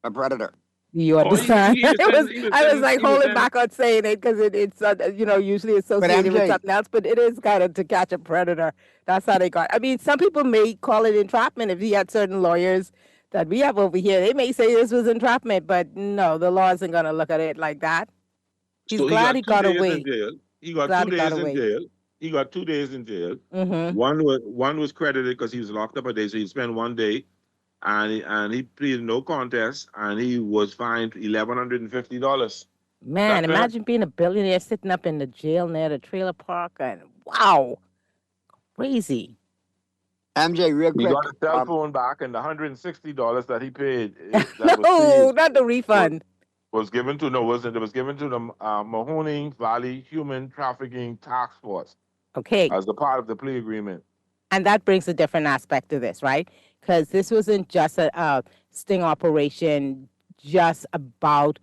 A predator. You Oh, understand? he was I was like he was holding sending- back on saying it because it's usually associated with MJ something else, but it is kind of to catch a predator. That's how they got. I mean, some people may call it entrapment if he had certain lawyers that we have over here. They may say this was entrapment, but no, the law isn't going to look at it like that. He's So glad he got 2 days away. in jail. He got Glad 2 he got days in away. jail. He got 2 days in jail. Mm-hmm. One was credited because he was locked up a day, so he spent 1 day, and he pleaded no contest, and he was fined $1,150. Man, That's it. imagine being a billionaire sitting up in the jail near the trailer park, and wow, crazy. MJ, real He quick. got his cell phone back, and the $160 that he paid No, not the refund. was given to it was given to the Mahoning Valley Human Trafficking Task Force Okay. as a part of the plea agreement. And that brings a different aspect to this, right? Because this wasn't just a sting operation just about,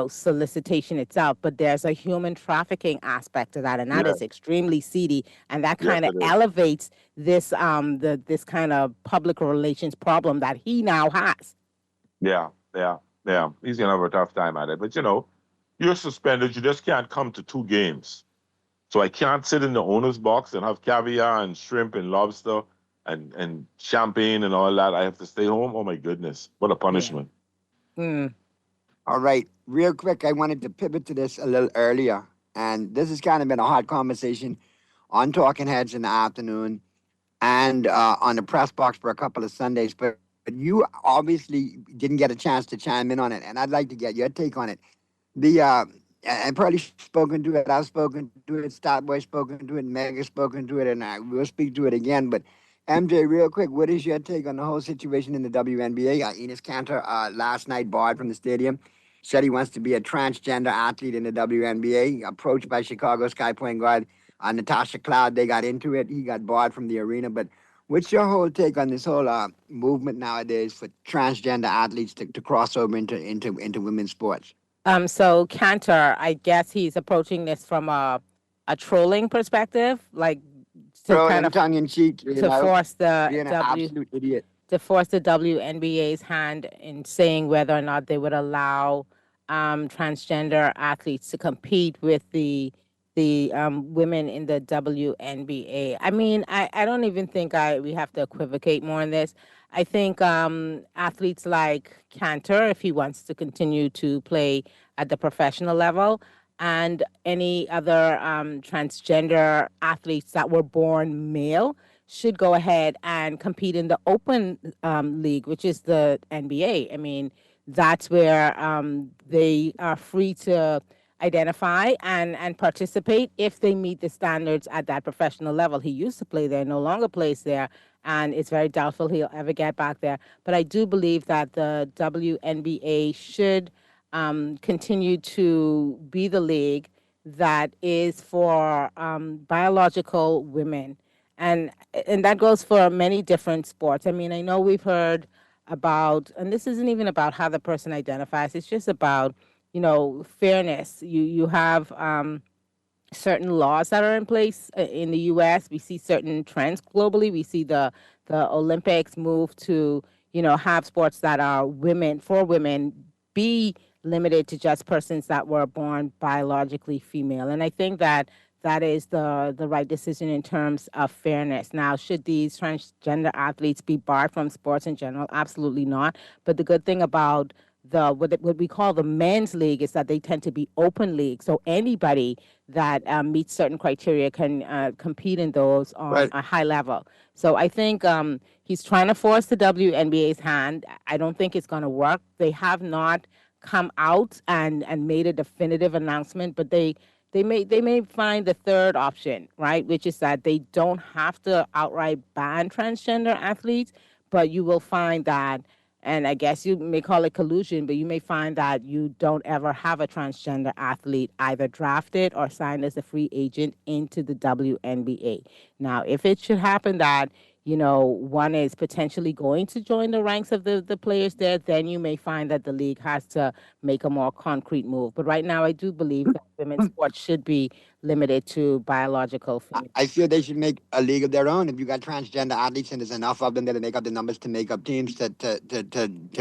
solicitation itself, but there's a human trafficking aspect to that, and that Yeah. is extremely seedy, and that Yes, kind of it is. elevates this this kind of public relations problem that he now has. Yeah. He's gonna have a tough time at it. But you're suspended. You just can't come to 2 games. So I can't sit in the owner's box and have caviar and shrimp and lobster and champagne and all that. I have to stay home. Oh my goodness. What a punishment. Mm. All right, real quick, I wanted to pivot to this a little earlier, and this has kind of been a hot conversation on Talking Heads in the afternoon and on the press box for a couple of Sundays, but you obviously didn't get a chance to chime in on it, and I'd like to get your take on it. I've probably spoken to it, I've spoken to it, Starboy spoken to it, Mega spoken to it, and I will speak to it again, but MJ, real quick, what is your take on the whole situation in the WNBA? Enes Kanter last night barred from the stadium, said he wants to be a transgender athlete in the WNBA, approached by Chicago Sky point guard Natasha Cloud. They got into it. He got barred from the arena. But what's your whole take on this whole movement nowadays for transgender athletes to cross over into women's sports? So Kanter, I guess he's approaching this from a trolling perspective, like to kind of tongue in cheek, to force the being an absolute idiot. To force the WNBA's hand in saying whether or not they would allow transgender athletes to compete with the women in the WNBA. I mean, I don't even think we have to equivocate more in this. I think athletes like Kanter, if he wants to continue to play at the professional level, and any other transgender athletes that were born male should go ahead and compete in the open league, which is the NBA. I mean, that's where they are free to identify and participate if they meet the standards at that professional level. He used to play there, no longer plays there, and it's very doubtful he'll ever get back there. But I do believe that the WNBA should continue to be the league that is for biological women. And that goes for many different sports. I mean, I know we've heard about, and this isn't even about how the person identifies, it's just about, fairness. You have certain laws that are in place in the U.S. We see certain trends globally. We see the Olympics move to, have sports that are for women be limited to just persons that were born biologically female. And I think that is the right decision in terms of fairness. Now, should these transgender athletes be barred from sports in general? Absolutely not. But the good thing about what we call the men's league is that they tend to be open leagues. So anybody that meets certain criteria can compete in those on a high level. So I think he's trying to force the WNBA's hand. I don't think it's going to work. They have not come out and made a definitive announcement, but they may find the third option, right, which is that they don't have to outright ban transgender athletes, but you will find that, and I guess you may call it collusion, but you may find that you don't ever have a transgender athlete either drafted or signed as a free agent into the WNBA. Now, if it should happen that, one is potentially going to join the ranks of the players there, then you may find that the league has to make a more concrete move. But right now, I do believe that women's sports should be limited to biological females. I feel they should make a league of their own. If you got transgender athletes and there's enough of them that make up the numbers to make up teams to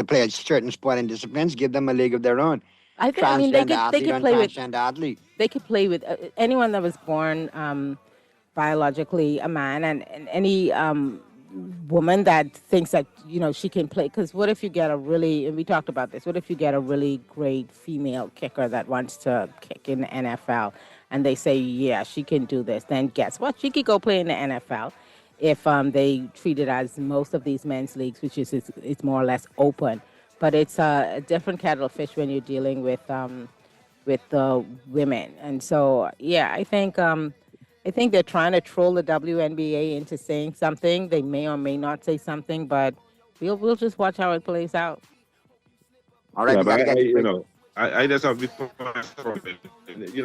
play a certain sport and disciplines, give them a league of their own. I mean, they could play with athlete. They could play with anyone that was born biologically a man, and any woman that thinks that she can play. Because what if you get and we talked about this, what if you get a really great female kicker that wants to kick in the NFL, and they say, yeah, she can do this, then guess what? She could go play in the NFL if they treat it as most of these men's leagues, which is it's more or less open. But it's a different kettle of fish when you're dealing with the women. And so, yeah, I think they're trying to troll the WNBA into saying something. They may or may not say something, but we'll just watch how it plays out. All right, I just have before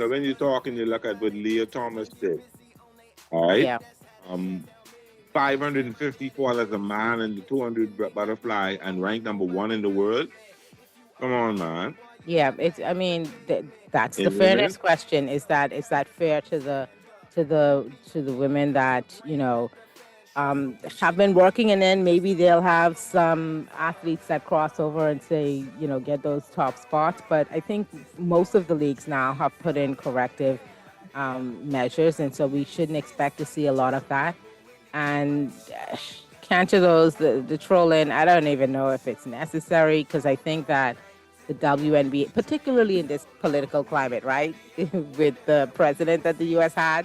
when you talk and you look at what Leah Thomas did, all right? Yeah. 554 as a man in the 200 butterfly and ranked number 1 in the world. Come on, man. Yeah, that's the fairness question. Is that fair to the women that have been working, and then maybe they'll have some athletes that cross over and say, get those top spots. But I think most of the leagues now have put in corrective measures, and so we shouldn't expect to see a lot of that. And counter those, the trolling, I don't even know if it's necessary, because I think that the WNBA, particularly in this political climate, right, with the president that the U.S. has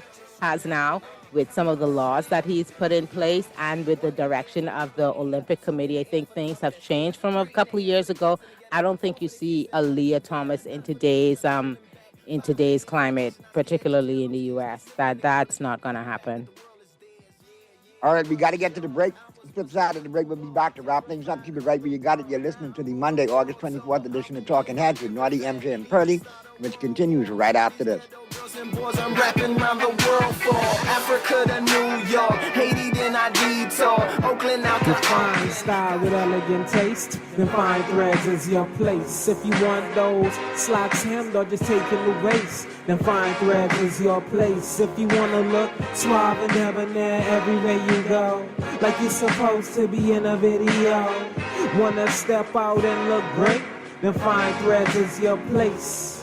now, with some of the laws that he's put in place, and with the direction of the Olympic Committee, I think things have changed from a couple of years ago. I don't think you see a Leah Thomas in today's climate, particularly in the U.S. That's not going to happen. All right, we got to get to the break. Flip side of the break, we'll be back to wrap things up. Keep it right where you got it. You're listening to the Monday, August 24th edition of Talking Heads with Naughty, MJ, and Purdy, which continues right after this. Boys, I'm rapping around the world for Africa to New York, Haiti, then I detour, Oakland out to Fine style with elegant taste, then Fine Threads is your place. If you want those slacks hemmed or just taking the waist, then Fine Threads is your place. If you want to look suave and debonair everywhere you go, like you're supposed to be in a video, want to step out and look great, then Fine Threads is your place.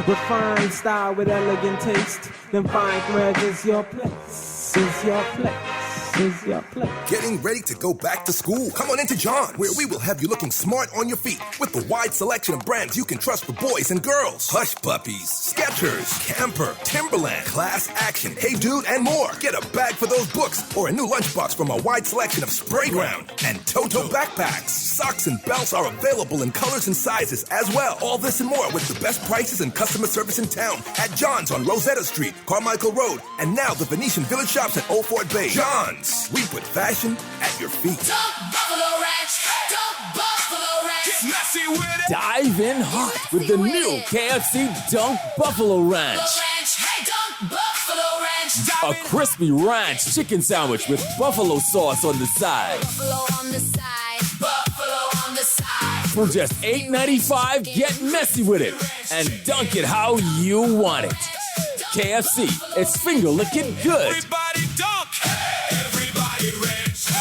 Refined style with elegant taste, then Fine Threads is your place, is your place. Getting ready to go back to school? Come on into John, where we will have you looking smart on your feet with the wide selection of brands you can trust for boys and girls. Hush Puppies, Skechers, Camper, Timberland, Class Action, Hey Dude, and more. Get a bag for those books or a new lunchbox from a wide selection of spray ground and Toto backpacks. Socks and belts are available in colors and sizes as well. All this and more with the best prices and customer service in town at John's on Rosetta Street, Carmichael Road, and now the Venetian Village Shops at Old Fort Bay. John's. We put fashion at your feet. Dunk Buffalo Ranch. Dunk Buffalo Ranch. Get messy with it. Dive in hot with the new KFC Dunk Buffalo Ranch. Hey, Dunk Buffalo Ranch. A crispy ranch chicken sandwich with buffalo sauce on the side. Buffalo on the side. Buffalo on the side. For just $8.95, get messy with it and dunk it how you want it. KFC, it's finger licking good. Everybody dunk. Everybody ranch.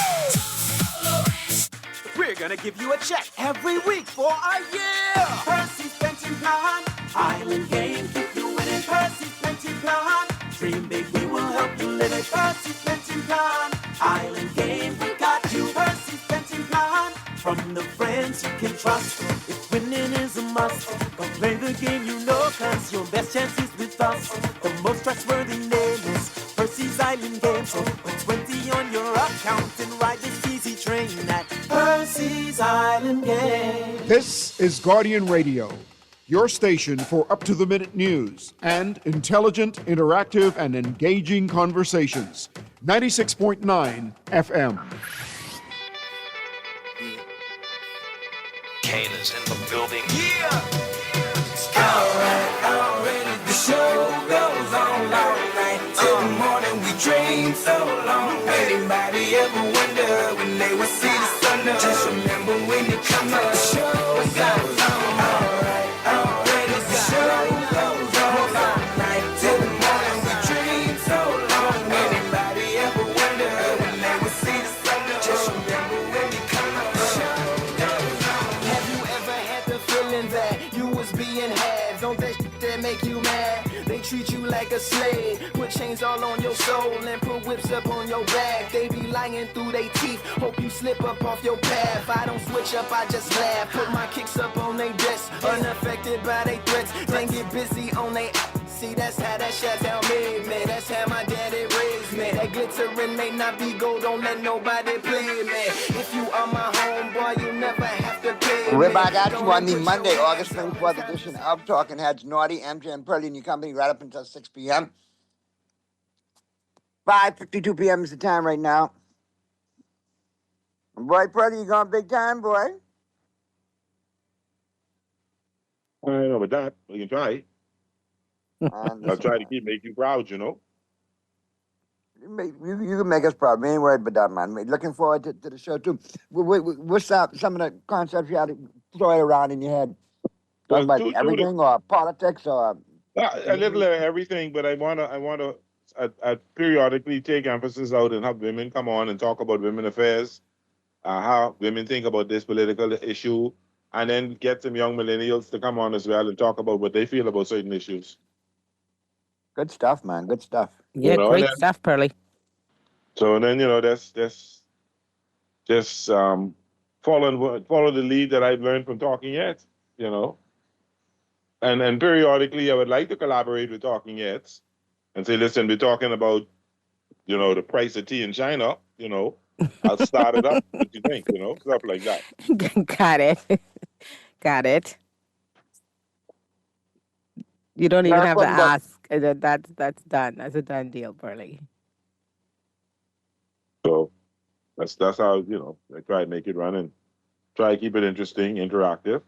We're gonna give you a check every week for a year. Percy's Pension Plan, Island Game, keep you winning. Percy's Pension Plan, dream big, we will help you live it. Percy's Pension Plan, Island Game, we got you. Percy's Pension Plan, from the friends you can trust. If winning is a must, go play the game you know, cause your best chance is with us. The most trustworthy name is Percy's Island Game. So put 20 on your account and ride this easy train at Percy's Island Game. This is Guardian Radio, your station for up-to-the-minute news and intelligent, interactive, and engaging conversations. 96.9 FM. Kane is in the building. Alright, the show goes on all night. Till the morning we dream so long. Anybody ever they would see the sun up. Just remember when it come up. Show what's up. Alright, when the show goes on. Night till the morning, we dream so long. Anybody ever wonder when they would see the sun up? Just remember when it come up. Show goes on. Have you ever had the feeling that you was being had? Don't that shit that make you mad? They treat you like a slave, put chains all on your soul and put whips up on your back. They be lying through their teeth, hope you slip up off your path. I don't switch up, I just laugh, put my kicks up on they desk, unaffected by they threats. Then get busy on they. See, that's how that Chateau made me. That's how my daddy raised me. That glittering may not be gold, don't let nobody play me. If you are my homeboy, you never have to pay me. We're back at you on the Monday, August 24th edition of Talking Heads. Naughty, MJ, and Pearlie and your company right up until 6 p.m. 5:52 p.m. is the time right now. Boy, Pearlie, you going big time, boy? I don't know about that. We can try. I'll try to make you proud, you know. You can make us proud. We ain't worried about that, man. We're looking forward to the show, too. What's some of the concepts you had to throw it around in your head? Talk about everything or politics or... A little of everything, but I wanna periodically take emphasis out and have women come on and talk about women affairs, how women think about this political issue, and then get some young millennials to come on as well and talk about what they feel about certain issues. Good stuff, man. Good stuff. Yeah, great stuff, Pearlie. So then, that's just follow the lead that I've learned from Talking Heads, And periodically, I would like to collaborate with Talking Heads and say, listen, we're talking about, the price of tea in China, I'll start it up. What do you think, stuff like that. Got it. Got it. You don't even have to ask. That's done. That's a done deal, Pearlie. So that's how, I try to make it run and try to keep it interesting, interactive.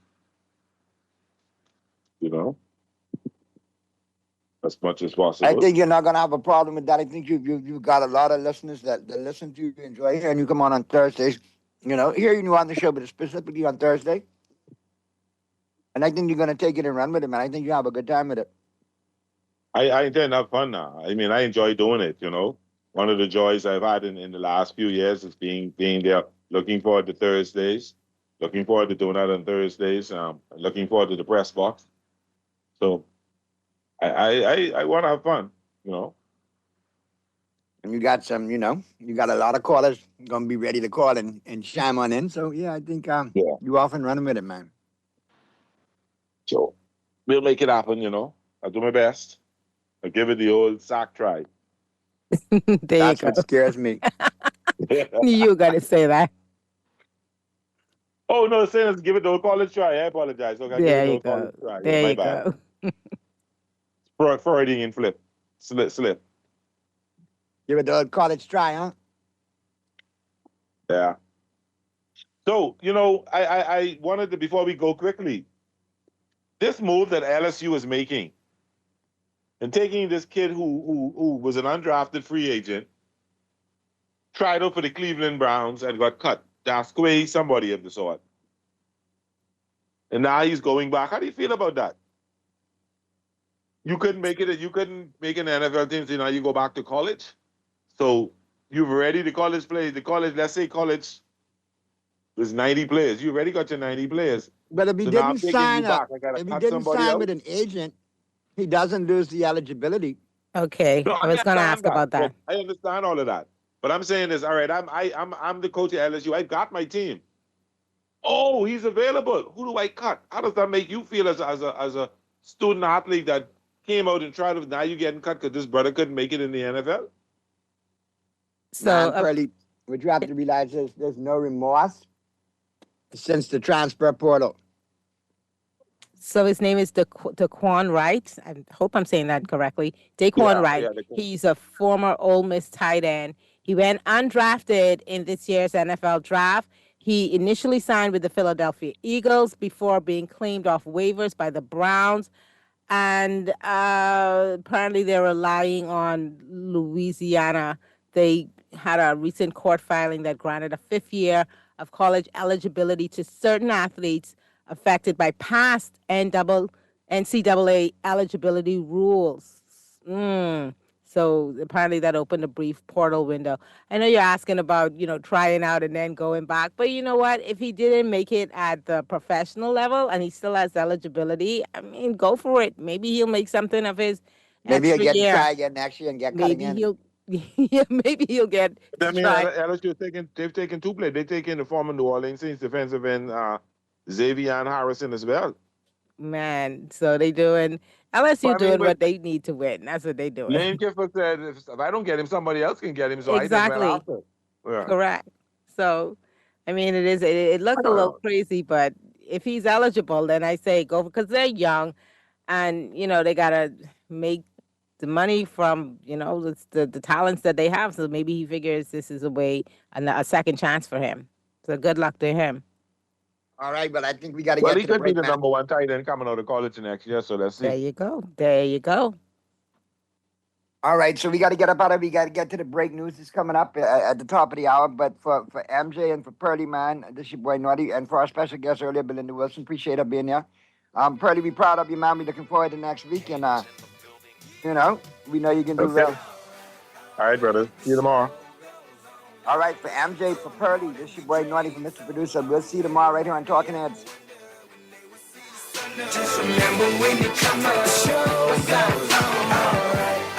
As much as possible. I think you're not going to have a problem with that. I think you've got a lot of listeners that listen to you, enjoy hearing you come on Thursdays. Hearing you on the show, but specifically on Thursday. And I think you're going to take it and run with it, man. I think you have a good time with it. I intend to have fun now. I mean, I enjoy doing it, One of the joys I've had in the last few years is being there, looking forward to Thursdays, looking forward to doing that on Thursdays, looking forward to the press box. So I want to have fun, And you got some, you got a lot of callers going to be ready to call and chime on in. So, yeah, I think you off and running with it, man. So we'll make it happen, I'll do my best. I'll give it the old sack try. That's what scares me. You got to say that. Oh, no, saying let's give it the old college try. I apologize. Okay, there you go. There you go. Freudian flip. Slip. Give it the old college try, huh? Yeah. So, I wanted to, before we go quickly, this move that LSU is making and taking this kid who was an undrafted free agent, tried out for the Cleveland Browns and got cut. Dasquay, somebody of the sort. And now he's going back. How do you feel about that? You couldn't make it. You couldn't make an NFL team, so now you go back to college. So you've already the college, let's say college was 90 players. You already got your 90 players. But if he didn't sign with an agent, he doesn't lose the eligibility. Okay, no, I was going to ask about that. I understand all of that. But I'm saying this, all right, I'm the coach at LSU. I got my team. Oh, he's available. Who do I cut? How does that make you feel as a student athlete that came out and tried to, now you're getting cut because this brother couldn't make it in the NFL? So, Pearlie, what you have to realize is there's no remorse since the transfer portal. So his name is Daquan Wright. I hope I'm saying that correctly. Daquan Wright. Yeah, he's a former Ole Miss tight end. He went undrafted in this year's NFL draft. He initially signed with the Philadelphia Eagles before being claimed off waivers by the Browns. And apparently they're relying on Louisiana. They had a recent court filing that granted a 5th year of college eligibility to certain athletes affected by past NCAA eligibility rules. So apparently that opened a brief portal window. I know you're asking about, trying out and then going back. But you know what? If he didn't make it at the professional level and he still has eligibility, I mean, go for it. Maybe he'll make something of his Maybe he'll extra get year. to try again next year and get cut Maybe again. maybe he'll get I mean, try. LSU they've taken 2 players. They've taken the former New Orleans Saints defensive end Xavier Harrison as well. Man, so they doing LSU Well, I mean, doing but- what they need to win. That's what they doing. Lane Kiffin said, if I don't get him, somebody else can get him. So Exactly. I did well after. Yeah. Correct. So, I mean, it looked a little crazy, but if he's eligible, then I say go, because they're young, and they gotta make the money from the talents that they have. So maybe he figures this is a second chance for him. So good luck to him. All right, but I think we got to Well, get he to the could be break, the man. number 1 tight end coming out of college next year. So let's see. There you go. There you go. All right, so we got to get up out of it. We got to get to the break news that's coming up at the top of the hour. But for MJ and for Pearly, man, this is your boy Naughty. And for our special guest earlier, Belinda Wilson, appreciate her being here. Pearly, we proud of you, man. We looking forward to next week. And, we know you can do well. All right, brother. See you tomorrow. All right, for MJ, for Pearly, this is your boy Naughty, for Mr. Producer. We'll see you tomorrow right here on Talking Heads. Just remember when you come up, show goes on.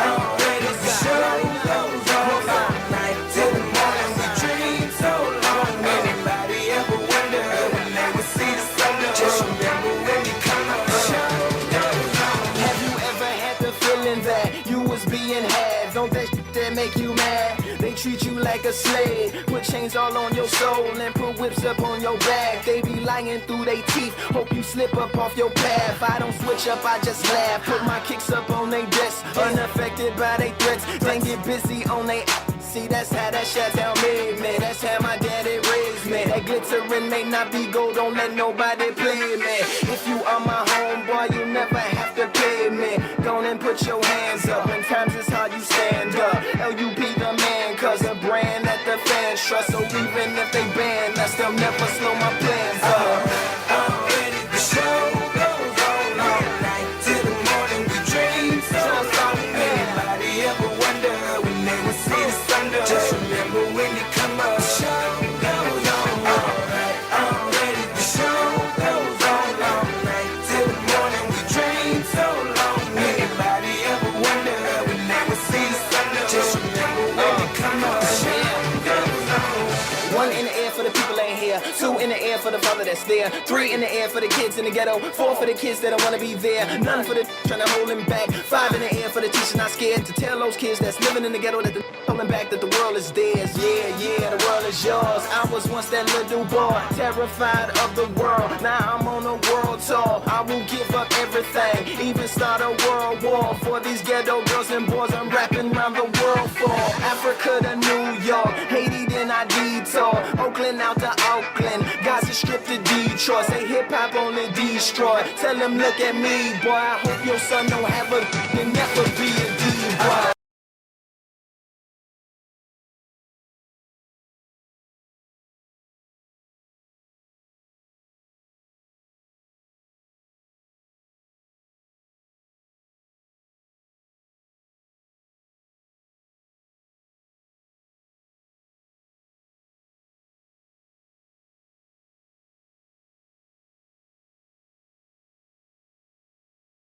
Already the show goes on. Night till the morning, we dream so long. Anybody ever wonder when they would see the sun? Just remember when you come up, show goes on. Have you ever had the feeling that you was being had? Don't that shit that make you mad? They treat you like a slave, put chains all on your soul and put whips up on your back. They be lying through their teeth, hope you slip up off your path. I don't switch up, I just laugh, put my kicks up on their desk, unaffected by their threats. Then get busy on they. See, that's how that Chateau made me. That's how my daddy raised me. That glittering may not be gold, don't let nobody play me. If you are my homeboy, you never have to pay me. Go and put your hands up. When times is hard, you stand up. LUP the man, cause a brand that the fans trust. So even if they ban us, they'll never slow my plans up. Already the show goes on all night till the morning. We dream so long. Anybody ever wonder when they would see the sun? Just remember when you come up, show goes on. Already the show goes on all night till the morning. We dream so long. Anybody ever wonder when they would see the sun? Just remember when you come up, show goes on. 1 in the air for the people ain't here. 2 in the air for the father that's there. 3 in the air for the kids in the ghetto. 4 for the kids that don't wanna be there. None for the trying to hold him back. 5 in the air for the teacher not scared to tell those kids that's living in the ghetto that the holding back that the world is theirs. Yeah, the world is yours. I was once that little boy, terrified of the world. Now I'm on a world tour. I will give up everything, even start a world war for these ghetto girls and boys. I'm rapping around the world for Africa to New York, Haiti then I detour, Oakland out to Oakland, Gaza Strip to Detroit. Say hip hop only destroy. Tell them look at me, boy. I hope your son don't have a and never be a D-boy.